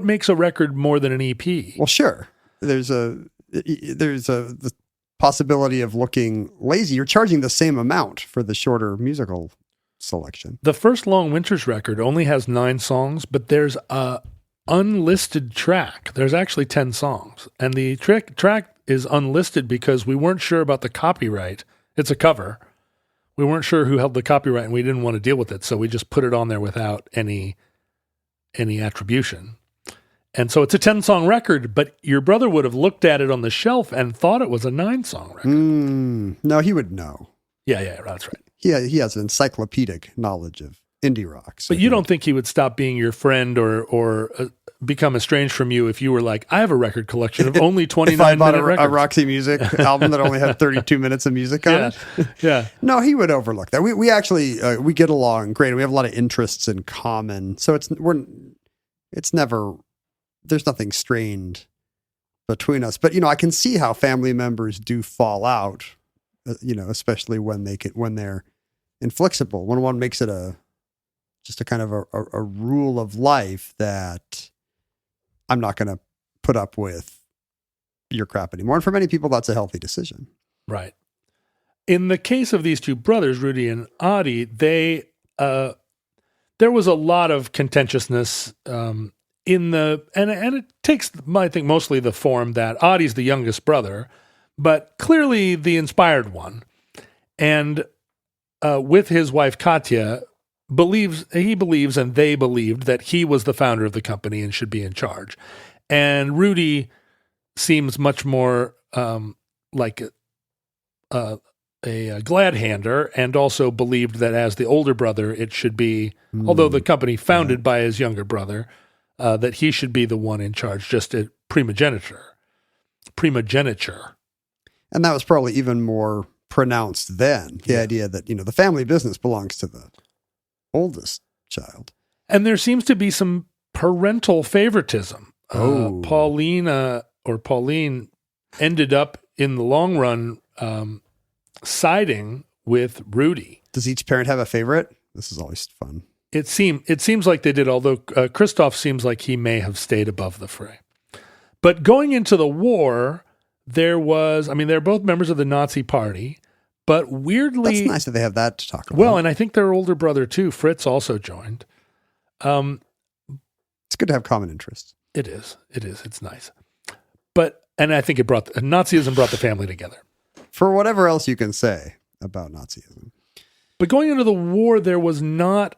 makes a record more than an EP? Well, sure. There's the possibility of looking lazy. You're charging the same amount for the shorter musical selection. The first Long Winters record only has 9 songs, but there's a unlisted track. There's actually 10 songs, and the track is unlisted because we weren't sure about the copyright. It's a cover. We weren't sure who held the copyright, and we didn't want to deal with it, so we just put it on there without any attribution. And so it's a 10-song record, but your brother would have looked at it on the shelf and thought it was a 9-song record. No, he would know. Yeah, that's right. He has an encyclopedic knowledge of indie rock. So but you don't think he would stop being your friend or become estranged from you if you were like, I have a record collection of only If I 29 bought minute records. a Roxy Music album that only had 32 minutes of music on Yeah. it. Yeah. No, he would overlook that. We actually we get along great. We have a lot of interests in common, so it's never, there's nothing strained between us. But I can see how family members do fall out. Especially when they're inflexible. When one makes it just a kind of a rule of life that I'm not going to put up with your crap anymore. And for many people, that's a healthy decision. Right. In the case of these two brothers, Rudy and Adi, there was a lot of contentiousness and it takes, I think, mostly the form that Adi's the youngest brother, but clearly the inspired one. And with his wife Katya, he believes and they believed that he was the founder of the company and should be in charge. And Rudy seems much more like a glad-hander, and also believed that as the older brother, it should be, although the company founded by his younger brother, that he should be the one in charge, just a primogeniture. And that was probably even more pronounced then, the idea that, the family business belongs to the oldest child. And there seems to be some parental favoritism. Pauline ended up in the long run siding with Rudy. Does each parent have a favorite? This is always fun. It seems like they did, although Christoph seems like he may have stayed above the fray. But going into the war, they're both members of the Nazi Party, but weirdly... That's nice that they have that to talk about. Well, and I think their older brother, too, Fritz, also joined. It's good to have common interests. It is. It's nice. And I think Nazism brought the family together. For whatever else you can say about Nazism. But going into the war, there was not,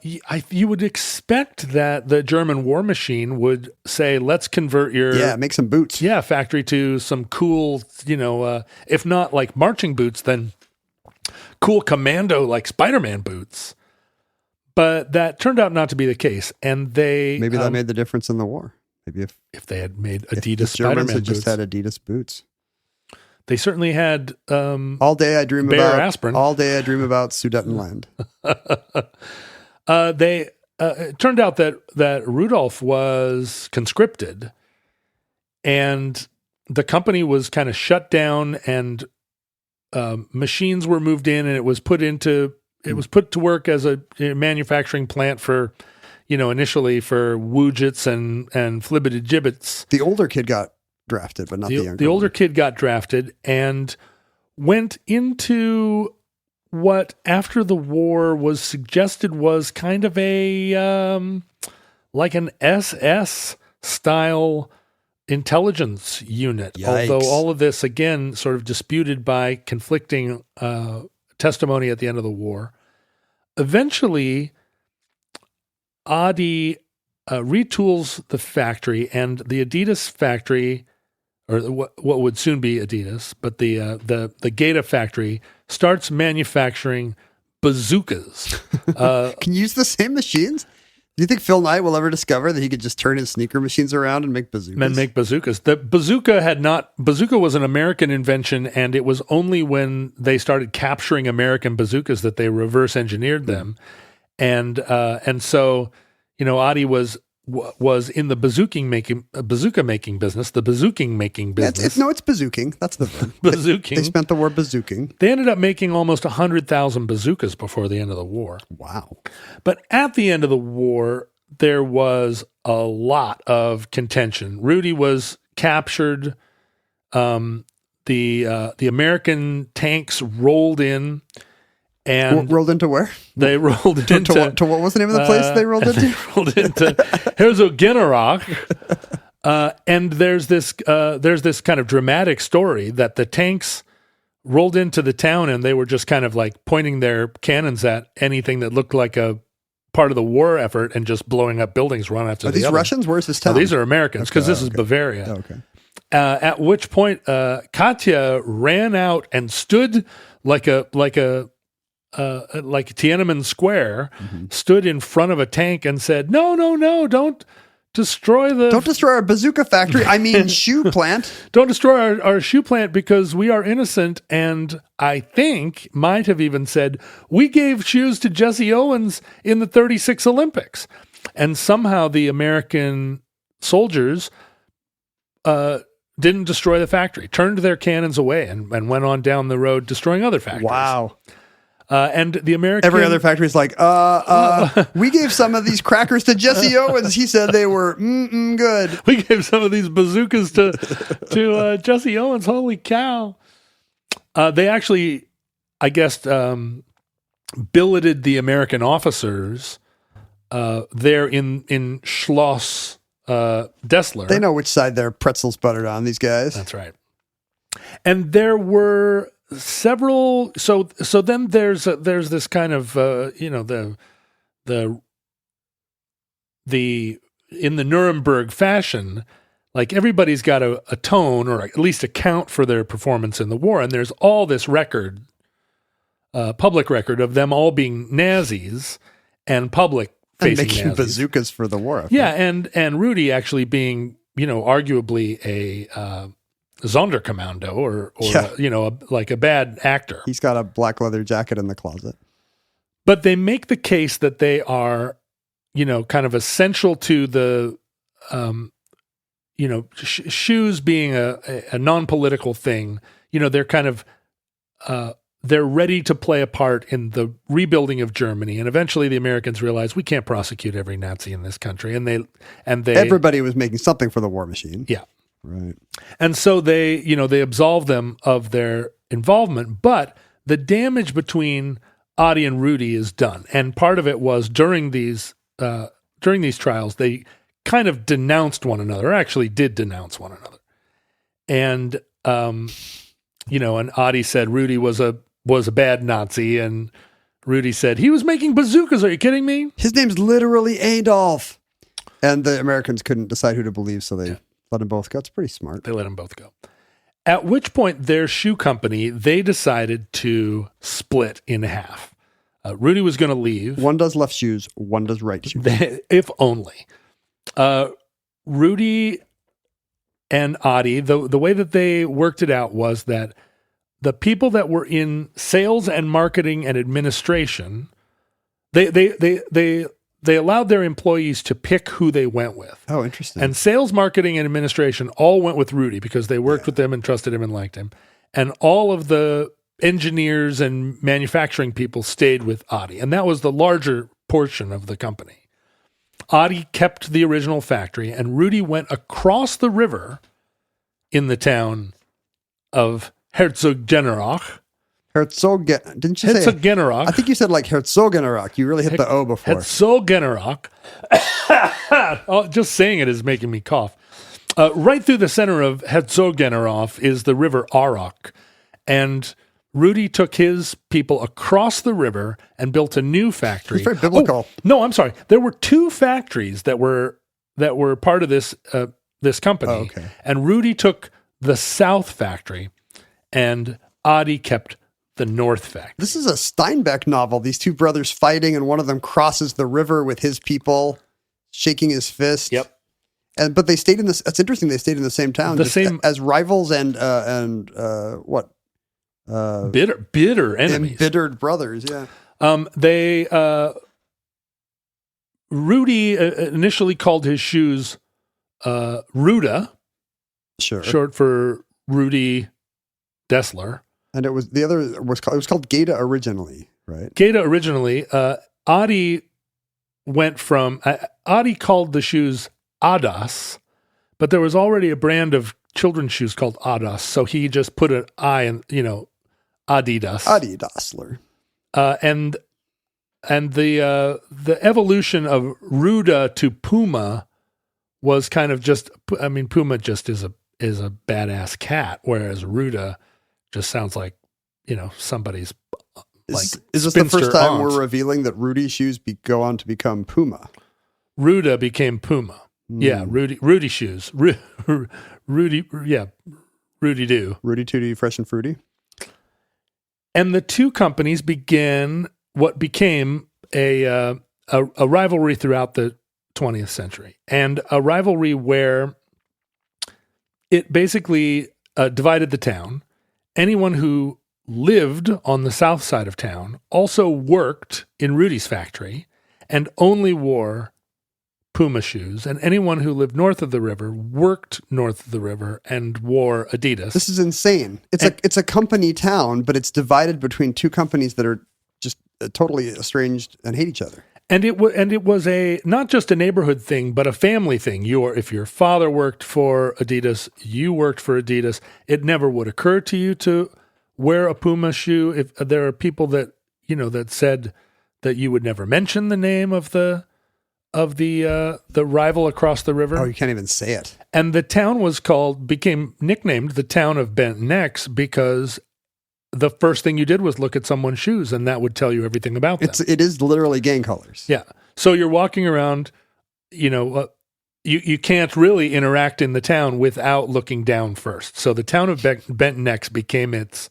you would expect that the German war machine would say, let's convert your... make some boots. Factory to some cool, if not like marching boots, then cool commando like Spider-Man boots. But that turned out not to be the case. And Maybe that made the difference in the war. Maybe if they had made Adidas Spider-Man Spider-Man boots. Just had boots. Adidas boots. They certainly had all day I dream Bayer about aspirin. All day I dream about Sudetenland. It turned out that Rudolf was conscripted, and the company was kind of shut down, and machines were moved in, and it was put to work as a manufacturing plant for, initially for woojits and flibberty gibbets. The older kid got drafted, but not the younger. The older kid got drafted and went into what after the war was suggested was kind of a like an SS style intelligence unit. Yikes. Although all of this again sort of disputed by conflicting testimony at the end of the war. Eventually, Adi retools the factory, and the Adidas factory, or what would soon be Adidas, but the Geta factory starts manufacturing bazookas. Can you use the same machines? Do you think Phil Knight will ever discover that he could just turn his sneaker machines around and make bazookas? The bazooka was an American invention, and it was only when they started capturing American bazookas that they reverse engineered them. And so, Adi was in the bazooka making business. It's bazooking. That's the verb. Bazooking. They spent the word bazooking. They ended up making almost 100,000 bazookas before the end of the war. Wow. But at the end of the war, there was a lot of contention. Rudy was captured. The American tanks rolled in. And rolled into where? They rolled into what was the name of the place they rolled into? They rolled into Herzogenaurach. And there's this kind of dramatic story that the tanks rolled into the town, and they were just kind of like pointing their cannons at anything that looked like a part of the war effort and just blowing up buildings one after the other. Are these Russians? Where's this town? No, these are Americans, because this is Bavaria. Oh, okay. At which point, Katya ran out and stood like Tiananmen Square, stood in front of a tank and said, "No, don't destroy Don't destroy our bazooka factory. I mean, shoe plant. Don't destroy our shoe plant because we are innocent. And I think might have even said, we gave shoes to Jesse Owens in the 36 Olympics. And somehow the American soldiers didn't destroy the factory, turned their cannons away and went on down the road destroying other factories. Wow. And the American... Every other factory is like, we gave some of these crackers to Jesse Owens. He said they were good. We gave some of these bazookas to Jesse Owens. Holy cow. They actually, I guess, billeted the American officers there in Schloss Dessler. They know which side their pretzels buttered on, these guys. That's right. And there were several. So then there's this kind of the in the Nuremberg fashion, like everybody's got a tone or at least account for their performance in the war, and there's all this record, public record of them all being Nazis and public facing making Nazis. bazookas for the war. Yeah, and Rudy actually being arguably a Sonderkommando or like a bad actor. He's got a black leather jacket in the closet. But they make the case that they are, kind of essential to the, shoes being a non-political thing. They're kind of, they're ready to play a part in the rebuilding of Germany. And eventually the Americans realized we can't prosecute every Nazi in this country. And they everybody was making something for the war machine. Yeah. Right. And so they absolve them of their involvement, but the damage between Adi and Rudy is done. And part of it was during these trials, they kind of denounced one another, or actually did denounce one another. And, and Adi said Rudy was a bad Nazi, and Rudy said he was making bazookas. Are you kidding me? His name's literally Adolf. And the Americans couldn't decide who to believe, so they let them both go. It's pretty smart. They let them both go. At which point, their shoe company, they decided to split in half. Rudy was going to leave. One does left shoes, one does right shoes. If only. Rudy and Adi, the way that they worked it out was that the people that were in sales and marketing and administration, they allowed their employees to pick who they went with. Oh, interesting. And sales, marketing, and administration all went with Rudy because they worked with him and trusted him and liked him. And all of the engineers and manufacturing people stayed with Adi. And that was the larger portion of the company. Adi kept the original factory, and Rudy went across the river in the town of Herzogenaurach. Didn't you say Herzogenaurach? I think you said like Herzogenaurach. You really hit the O before. Herzogenaurach. Oh, just saying it is making me cough. Right through the center of Herzogenaurach is the river Arach, and Rudy took his people across the river and built a new factory. It's very biblical. Oh, no, I'm sorry. There were two factories that were part of this company. Oh, okay. And Rudy took the South factory, and Adi kept the North factory. This is a Steinbeck novel. These two brothers fighting, and one of them crosses the river with his people, shaking his fist. Yep. But they stayed in this. It's interesting. They stayed in the same town, as rivals and what? Bitter enemies. Embittered brothers. Yeah. Rudy initially called his shoes Ruda, Sure. short for Rudy Dessler. And it was the other was called Geta originally, right? Geta originally. Adi went from Adi called the shoes Adas, but there was already a brand of children's shoes called Adas, so he just put an I in, Adidas. Adidasler. And the evolution of Ruda to Puma was kind of just, Puma just is a badass cat, whereas Ruda just sounds like, somebody's Is this the first time we're revealing that Rudy's shoes go on to become Puma? Ruda became Puma. Yeah, Rudy shoes. Rudy do. Rudy Tooty, Fresh and Fruity. And the two companies began what became a rivalry throughout the 20th century, and a rivalry where it basically divided the town. Anyone who lived on the south side of town also worked in Rudy's factory and only wore Puma shoes, and anyone who lived north of the river worked north of the river and wore Adidas. This is insane. It's a company town, but it's divided between two companies that are just totally estranged and hate each other. And it was a not just a neighborhood thing, but a family thing. If your father worked for Adidas, you worked for Adidas. It never would occur to you to wear a Puma shoe. If there are people that that said that you would never mention the name of the rival across the river. Oh, you can't even say it. And the town became nicknamed the town of bent necks because the first thing you did was look at someone's shoes, and that would tell you everything about them. It is literally gang colors. Yeah. So you're walking around, you can't really interact in the town without looking down first. So the town of bent necks became its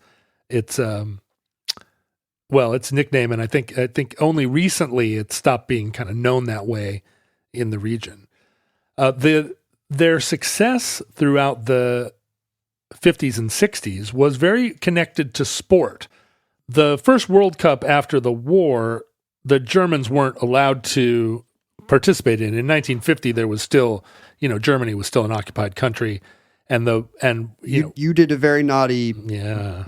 nickname, and I think only recently it stopped being kind of known that way in the region. Their success throughout the 50s and 60s was very connected to sport. The first World Cup after the war, the Germans weren't allowed to participate in. In 1950, there was still, Germany was still an occupied country. You did a very naughty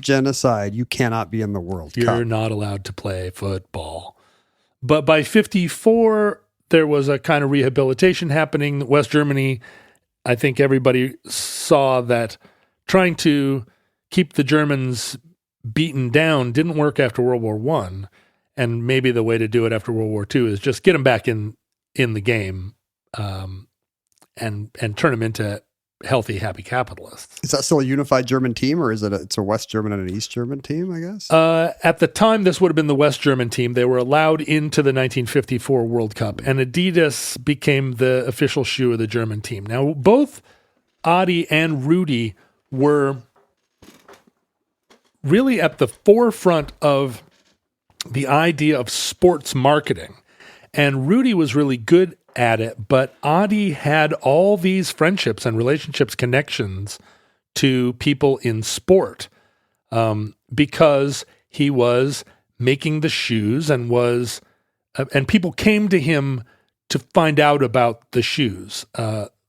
genocide. You cannot be in the World Cup. You're not allowed to play football. But by 54, there was a kind of rehabilitation happening. West Germany, I think everybody saw that trying to keep the Germans beaten down didn't work after World War I. And maybe the way to do it after World War II is just get them back in the game and turn them into healthy, happy capitalists. Is that still a unified German team, or is it's a West German and an East German team, I guess? At the time, this would have been the West German team. They were allowed into the 1954 World Cup, and Adidas became the official shoe of the German team. Now, both Adi and Rudy were really at the forefront of the idea of sports marketing. And Rudy was really good at it, but Adi had all these friendships and relationships, connections to people in sport because he was making the shoes and people came to him to find out about the shoes.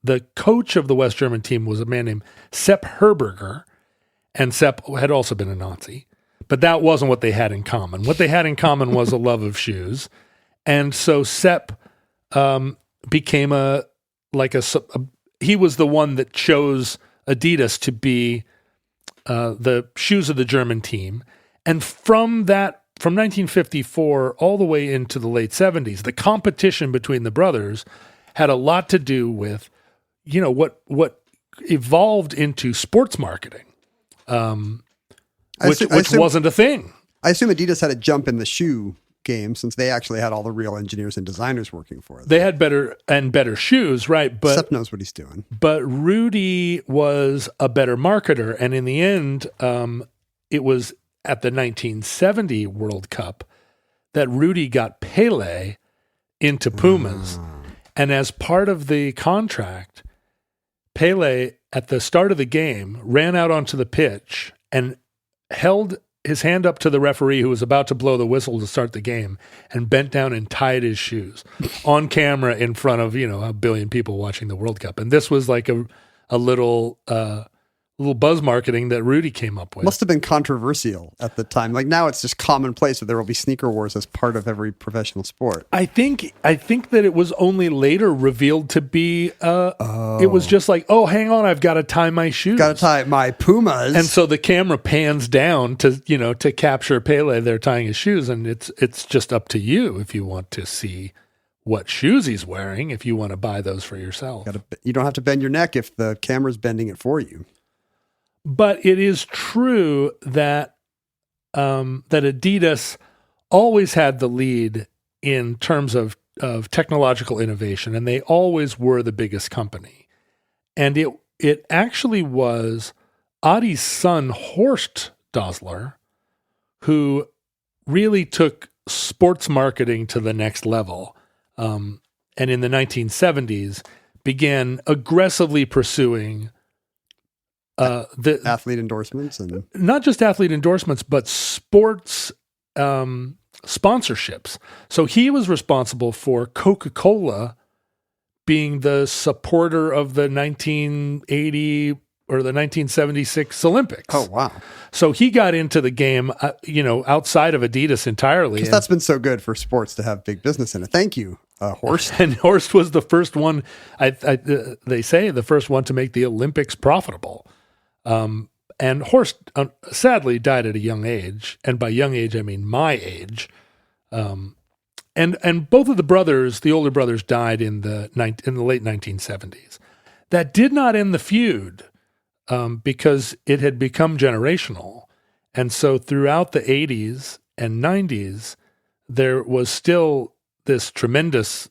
The coach of the West German team was a man named Sepp Herberger, and Sepp had also been a Nazi, but that wasn't what they had in common. What they had in common was a love of shoes. And so Sepp became he was the one that chose Adidas to be the shoes of the German team. And from 1954 all the way into the late 70s, the competition between the brothers had a lot to do with, what evolved into sports marketing, which wasn't a thing. I assume Adidas had a jump in the shoe game since they actually had all the real engineers and designers working for them. They had better shoes, right? But Sepp knows what he's doing. But Rudy was a better marketer, and in the end, it was at the 1970 World Cup that Rudy got Pele into Pumas, and as part of the contract, Pele at the start of the game ran out onto the pitch and held his hand up to the referee who was about to blow the whistle to start the game and bent down and tied his shoes on camera in front of, a billion people watching the World Cup. And this was like a little buzz marketing that Rudy came up with. Must have been controversial at the time. Like now it's just commonplace that there will be sneaker wars as part of every professional sport. I think that it was only later revealed to be, it was just like, oh, hang on, I've got to tie my shoes. Got to tie my Pumas. And so the camera pans down to capture Pele there tying his shoes. And it's just up to you if you want to see what shoes he's wearing, if you want to buy those for yourself. You don't have to bend your neck if the camera's bending it for you. But it is true that that Adidas always had the lead in terms of technological innovation, and they always were the biggest company. And it actually was Adi's son, Horst Dassler, who really took sports marketing to the next level. and in the 1970s began aggressively pursuing the Athlete endorsements and not just athlete endorsements, but sports sponsorships. So he was responsible for Coca-Cola being the supporter of the 1980 or the 1976 Olympics. oh wow, So he got into the game, outside of Adidas entirely. because that's been so good for sports to have big business in it. Thank you, Horst. And Horst was the first one, they say, the first one to make the Olympics profitable. And Horst sadly died at a young age. And by young age, I mean my age. And both of the brothers, the older brothers, died in the late 1970s. That did not end the feud because it had become generational. And so throughout the 80s and 90s, there was still this tremendous,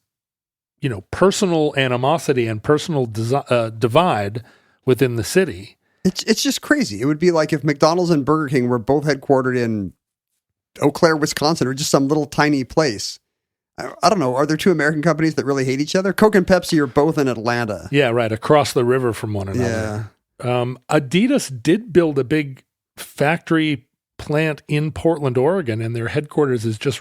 personal animosity and personal divide within the city. It's just crazy. It would be like if McDonald's and Burger King were both headquartered in Eau Claire, Wisconsin, or just some little tiny place. I don't know. Are there two American companies that really hate each other? Coke and Pepsi are both in Atlanta. Yeah, right. Across the river from one another. Yeah. Adidas did build a big factory plant in Portland, Oregon, and their headquarters is just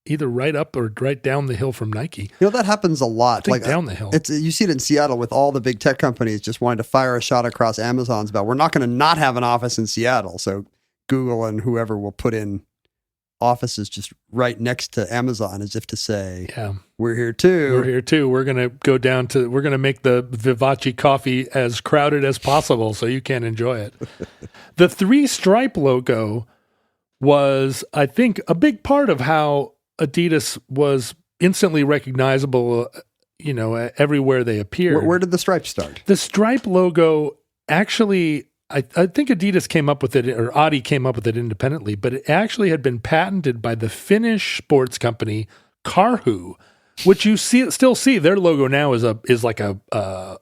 either right up or right down the hill from Nike. That happens a lot. Like down the hill. You see it in Seattle with all the big tech companies just wanting to fire a shot across Amazon's belt. We're not going to not have an office in Seattle. So Google and whoever will put in offices just right next to Amazon as if to say, we're here too. We're here too. We're going to we're going to make the Vivace coffee as crowded as possible so you can enjoy it. The 3-stripe logo was, I think, a big part of how Adidas was instantly recognizable, everywhere they appeared. Where did the stripe start? The stripe logo actually, I think Adidas came up with it, or Adi came up with it independently, but it actually had been patented by the Finnish sports company Karhu, which you still see. Their logo now is like a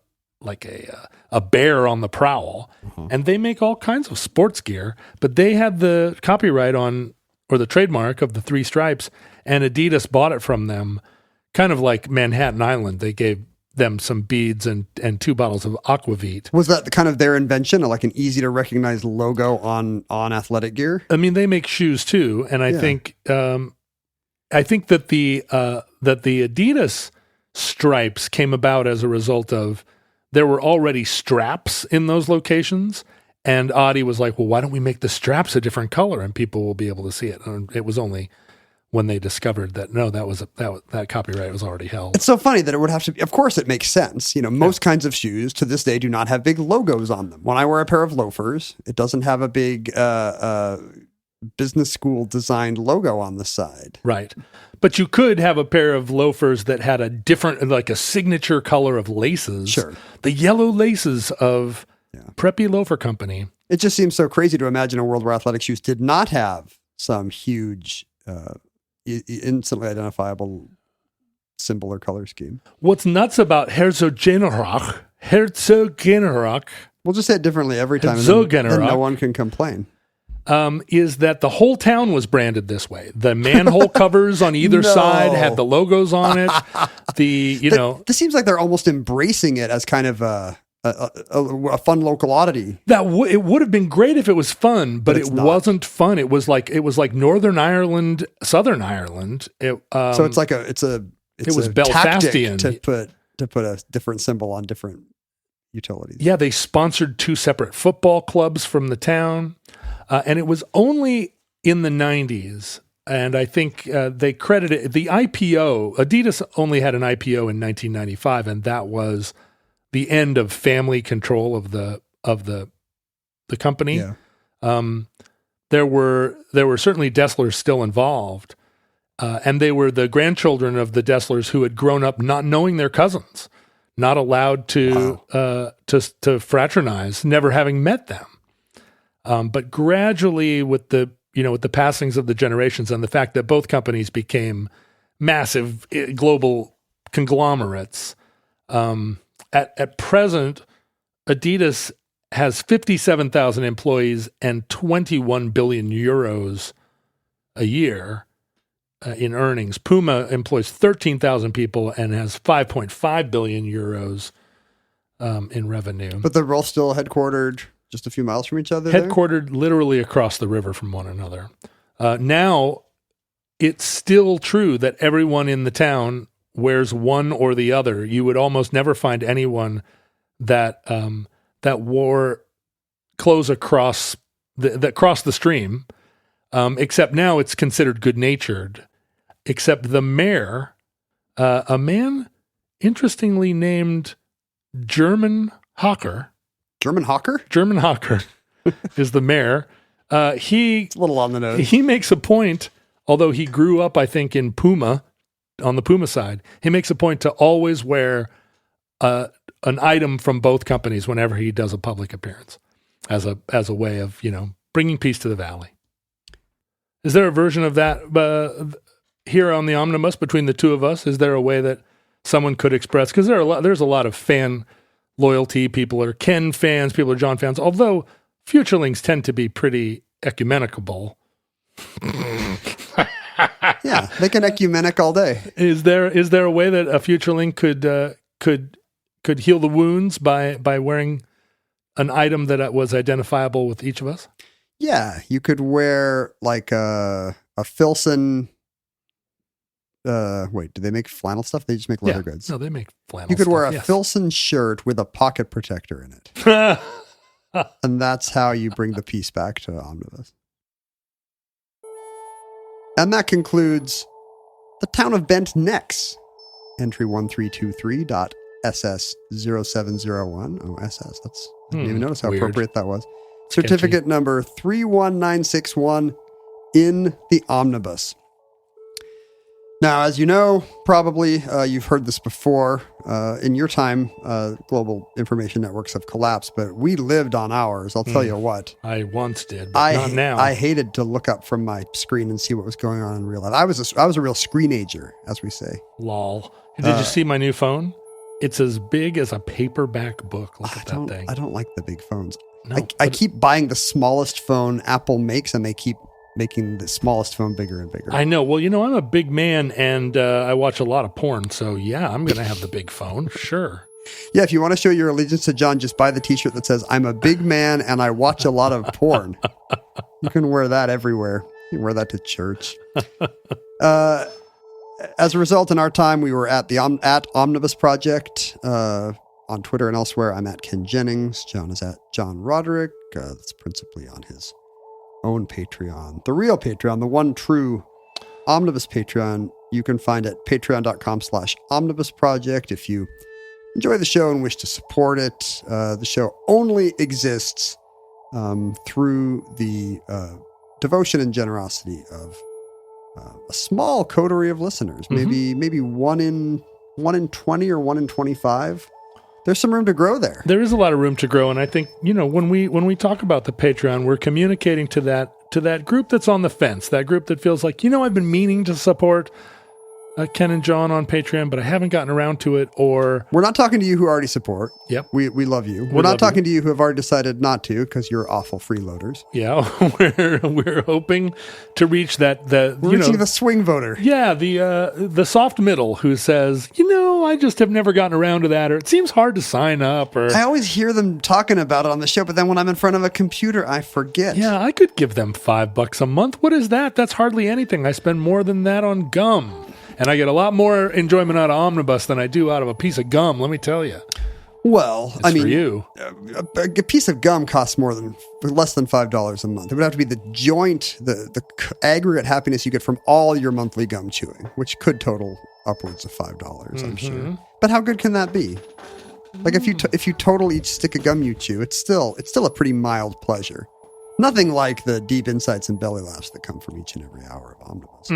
bear on the prowl, and they make all kinds of sports gear. But they had the copyright on, or the trademark of the 3 stripes, and Adidas bought it from them, kind of like Manhattan Island. They gave them some beads and 2 bottles of aquavit. Was that kind of their invention, like an easy to recognize logo on athletic gear? I mean, they make shoes too, and I think that the Adidas stripes came about as a result of there were already straps in those locations, and Adi was like, "Well, why don't we make the straps a different color and people will be able to see it?" And it was only when they discovered that that copyright was already held. It's so funny that it would have to be, of course it makes sense. Most kinds of shoes to this day do not have big logos on them. When I wear a pair of loafers, it doesn't have a big business school designed logo on the side. Right. But you could have a pair of loafers that had a different, like a signature color of laces. Sure. The yellow laces of Preppy Loafer Company. It just seems so crazy to imagine a world where athletic shoes did not have some huge instantly identifiable symbol or color scheme. What's nuts about Herzogenaurach, we'll just say it differently every time, and then no one can complain, is that the whole town was branded this way. The manhole covers on either side had the logos on it. This seems like they're almost embracing it as kind of a fun local oddity. It would have been great if it was fun, but it wasn't fun. It was like Northern Ireland, Southern Ireland. So it's like it was Belfastian to put a different symbol on different utilities. Yeah, they sponsored 2 separate football clubs from the town, and it was only in the 90s. And I think they credited the IPO. Adidas only had an IPO in 1995, and that was the end of family control of the company. Yeah. There were certainly Desslers still involved, and they were the grandchildren of the Desslers who had grown up not knowing their cousins, not allowed to fraternize, never having met them. But gradually, with the passings of the generations and the fact that both companies became massive global conglomerates. At present, Adidas has 57,000 employees and 21 billion euros a year. in earnings. Puma employs 13,000 people and has 5.5 billion euros in revenue. But they're all still headquartered just a few miles from each other? Headquartered literally across the river from one another. Now, it's still true that everyone in the town wears one or the other. You would almost never find anyone that wore clothes across that crossed the stream, except now it's considered good-natured. Except the mayor, a man interestingly named German Hawker. German Hawker? German Hawker is the mayor. It's a little on the nose. He makes a point, although he grew up, I think, in Puma, on the Puma side, he makes a point to always wear an item from both companies whenever he does a public appearance as a way of, bringing peace to the valley. Is there a version of that here on the Omnibus between the two of us? Is there a way that someone could express? Because there's a lot of fan loyalty. People are Ken fans, people are John fans, although futurelings tend to be pretty ecumenical. Yeah, they can ecumenic all day. Is there a way that a futureling could heal the wounds by wearing an item that was identifiable with each of us? Yeah, you could wear like a Filson. Wait, do they make flannel stuff? They just make leather goods. No, they make flannel. You could stuff, wear a yes. Filson shirt with a pocket protector in it, and that's how you bring the peace back to Omnibus. And that concludes the town of Bent Necks. Entry 1323.SS0701. Oh, SS. I didn't even notice how weird. appropriate that was. Certificate number 31961 in the Omnibus. Now, as you know, probably you've heard this before. In your time, global information networks have collapsed, but we lived on ours. I'll tell you what. I once did, but not now. I hated to look up from my screen and see what was going on in real life. I was a real screenager, as we say. Lol. Did you see my new phone? It's as big as a paperback book. Look at that thing. I don't like the big phones. No, I keep buying the smallest phone Apple makes, and they keep making the smallest phone bigger and bigger. I know. Well, I'm a big man, and I watch a lot of porn, so yeah, I'm going to have the big phone, sure. Yeah, if you want to show your allegiance to John, just buy the t-shirt that says, I'm a big man and I watch a lot of porn. You can wear that everywhere. You can wear that to church. As a result, in our time, we were at the Omnibus Project on Twitter and elsewhere. I'm at Ken Jennings. John is at John Roderick. That's principally on his own Patreon. The real Patreon, the one true Omnibus Patreon, you can find at patreon.com/Omnibus Project. If you enjoy the show and wish to support it, the show only exists through the devotion and generosity of a small coterie of listeners, maybe one in 20 or 1 in 25. There's some room to grow there. There is a lot of room to grow, and I think when we talk about the Patreon, we're communicating to that group that's on the fence, that group that feels like I've been meaning to support Ken and John on Patreon, but I haven't gotten around to it. Or we're not talking to you who already support. Yep, we love you. We're not talking to you who have already decided not to because you're awful freeloaders. Yeah, we're hoping to reach that. We're reaching the swing voter. Yeah, the soft middle who says, I just have never gotten around to that, or it seems hard to sign up. Or I always hear them talking about it on the show, but then when I'm in front of a computer, I forget. Yeah, I could give them $5 a month. What is that? That's hardly anything. I spend more than that on gum. And I get a lot more enjoyment out of Omnibus than I do out of a piece of gum, let me tell you. Well, for you. A piece of gum costs less than $5 a month. It would have to be the joint, the aggregate happiness you get from all your monthly gum chewing, which could total upwards of $5, I'm sure. But how good can that be? Like if you total each stick of gum you chew, it's still a pretty mild pleasure. Nothing like the deep insights and belly laughs that come from each and every hour of Omnibus.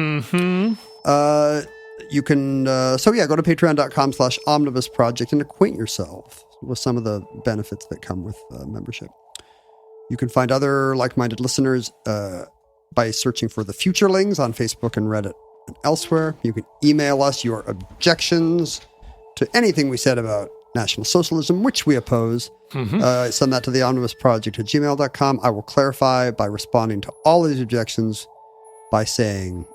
You can, go to patreon.com/Omnibus Project and acquaint yourself with some of the benefits that come with membership. You can find other like-minded listeners by searching for the Futurelings on Facebook and Reddit and elsewhere. You can email us your objections to anything we said about National Socialism, which we oppose. Send that to the Omnibus Project at gmail.com. I will clarify by responding to all of these objections by saying,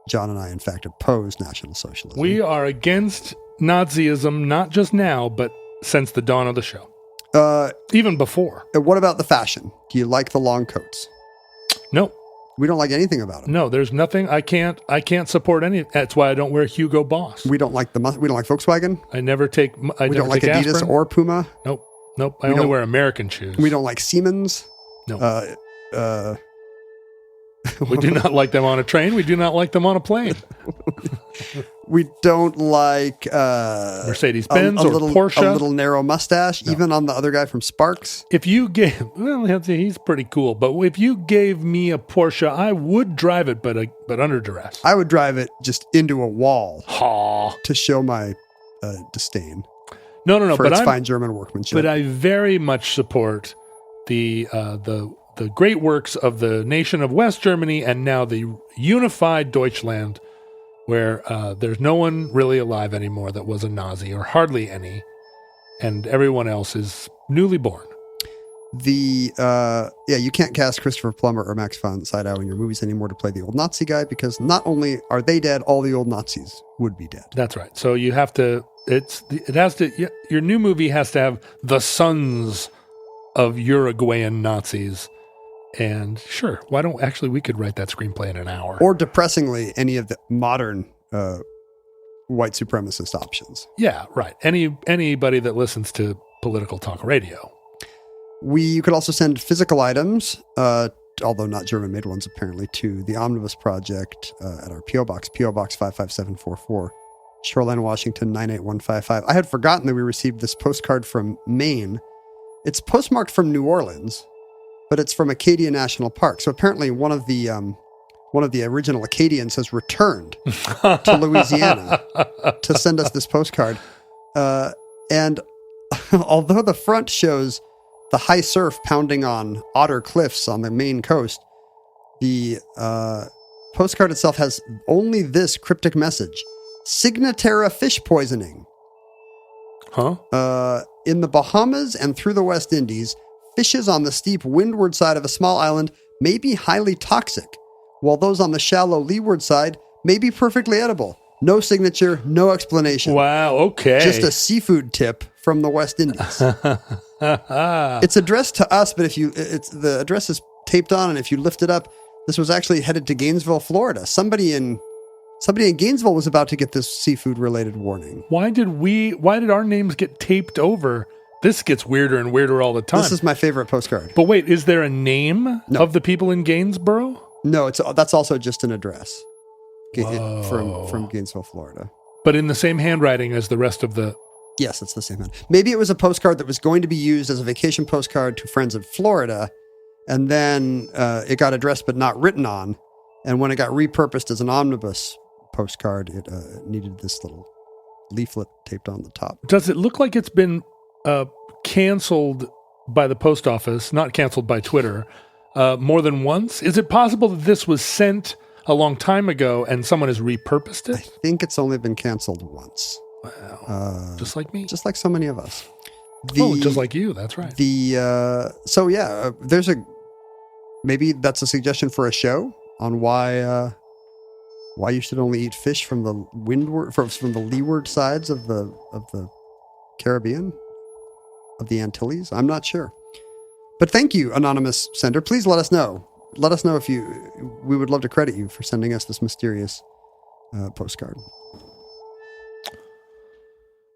John and I, in fact, oppose National Socialism. We are against Nazism, not just now, but since the dawn of the show. Even before. What about the fashion? Do you like the long coats? No. We don't like anything about them. No, there's nothing. I can't support any. That's why I don't wear Hugo Boss. We don't like Volkswagen. I never take. We don't like Adidas aspirin. or Puma. Nope. I only wear American shoes. We don't like Siemens. No. We do not like them on a train. We do not like them on a plane. We don't like Mercedes-Benz or Porsche. A little narrow mustache, even on the other guy from Sparks. If you gave, he's pretty cool, but if you gave me a Porsche, I would drive it, but under duress. I would drive it just into a wall Ha. to show my disdain. No, for its fine German workmanship. But I very much support the great works of the nation of West Germany and now the unified Deutschland, where there's no one really alive anymore that was a Nazi, or hardly any, and everyone else is newly born. You can't cast Christopher Plummer or Max von Sydow in your movies anymore to play the old Nazi guy, because not only are they dead, all the old Nazis would be dead. That's right. So you have to. Your new movie has to have the sons of Uruguayan Nazis. And sure, we could write that screenplay in an hour. Or depressingly, any of the modern white supremacist options. Yeah, right. Anybody that listens to political talk radio. You could also send physical items, although not German-made ones apparently, to the Omnibus Project at our P.O. Box 55744, Shoreline, Washington 98155. I had forgotten that we received this postcard from Maine. It's postmarked from New Orleans, but it's from Acadia National Park. So apparently one of the original Acadians has returned to Louisiana to send us this postcard. And although the front shows the high surf pounding on Otter Cliffs on the Maine coast, the postcard itself has only this cryptic message: Signatera fish poisoning. Huh? In the Bahamas and through the West Indies, fishes on the steep windward side of a small island may be highly toxic, while those on the shallow leeward side may be perfectly edible. No signature, no explanation. Wow, okay. Just a seafood tip from the West Indies. It's addressed to us, but the address is taped on, and if you lift it up, this was actually headed to Gainesville, Florida. Somebody in Gainesville was about to get this seafood-related warning. Why did our names get taped over? This gets weirder and weirder all the time. This is my favorite postcard. But wait, is there a name of the people in Gainesboro? No, that's also just an address from Gainesville, Florida. But in the same handwriting as the rest of the... Yes, it's the same hand. Maybe it was a postcard that was going to be used as a vacation postcard to friends in Florida, and then it got addressed but not written on. And when it got repurposed as an omnibus postcard, it needed this little leaflet taped on the top. Does it look like it's been canceled by the post office, not canceled by Twitter, more than once? Is it possible that this was sent a long time ago and someone has repurposed it? I think it's only been canceled once. Wow. Just like me. Just like so many of us. Just like you. That's right. Maybe that's a suggestion for a show on why you should only eat fish from the from the leeward sides of the Caribbean, of the Antilles. I'm not sure. But thank you, anonymous sender. Please let us know. Let us know we would love to credit you for sending us this mysterious postcard.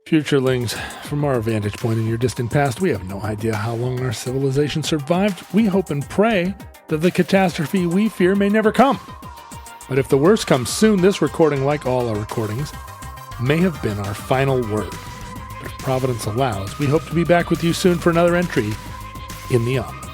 Futurelings, from our vantage point in your distant past, we have no idea how long our civilization survived. We hope and pray that the catastrophe we fear may never come. But if the worst comes soon, this recording, like all our recordings, may have been our final word. If Providence allows, we hope to be back with you soon for another entry in the Omnibus.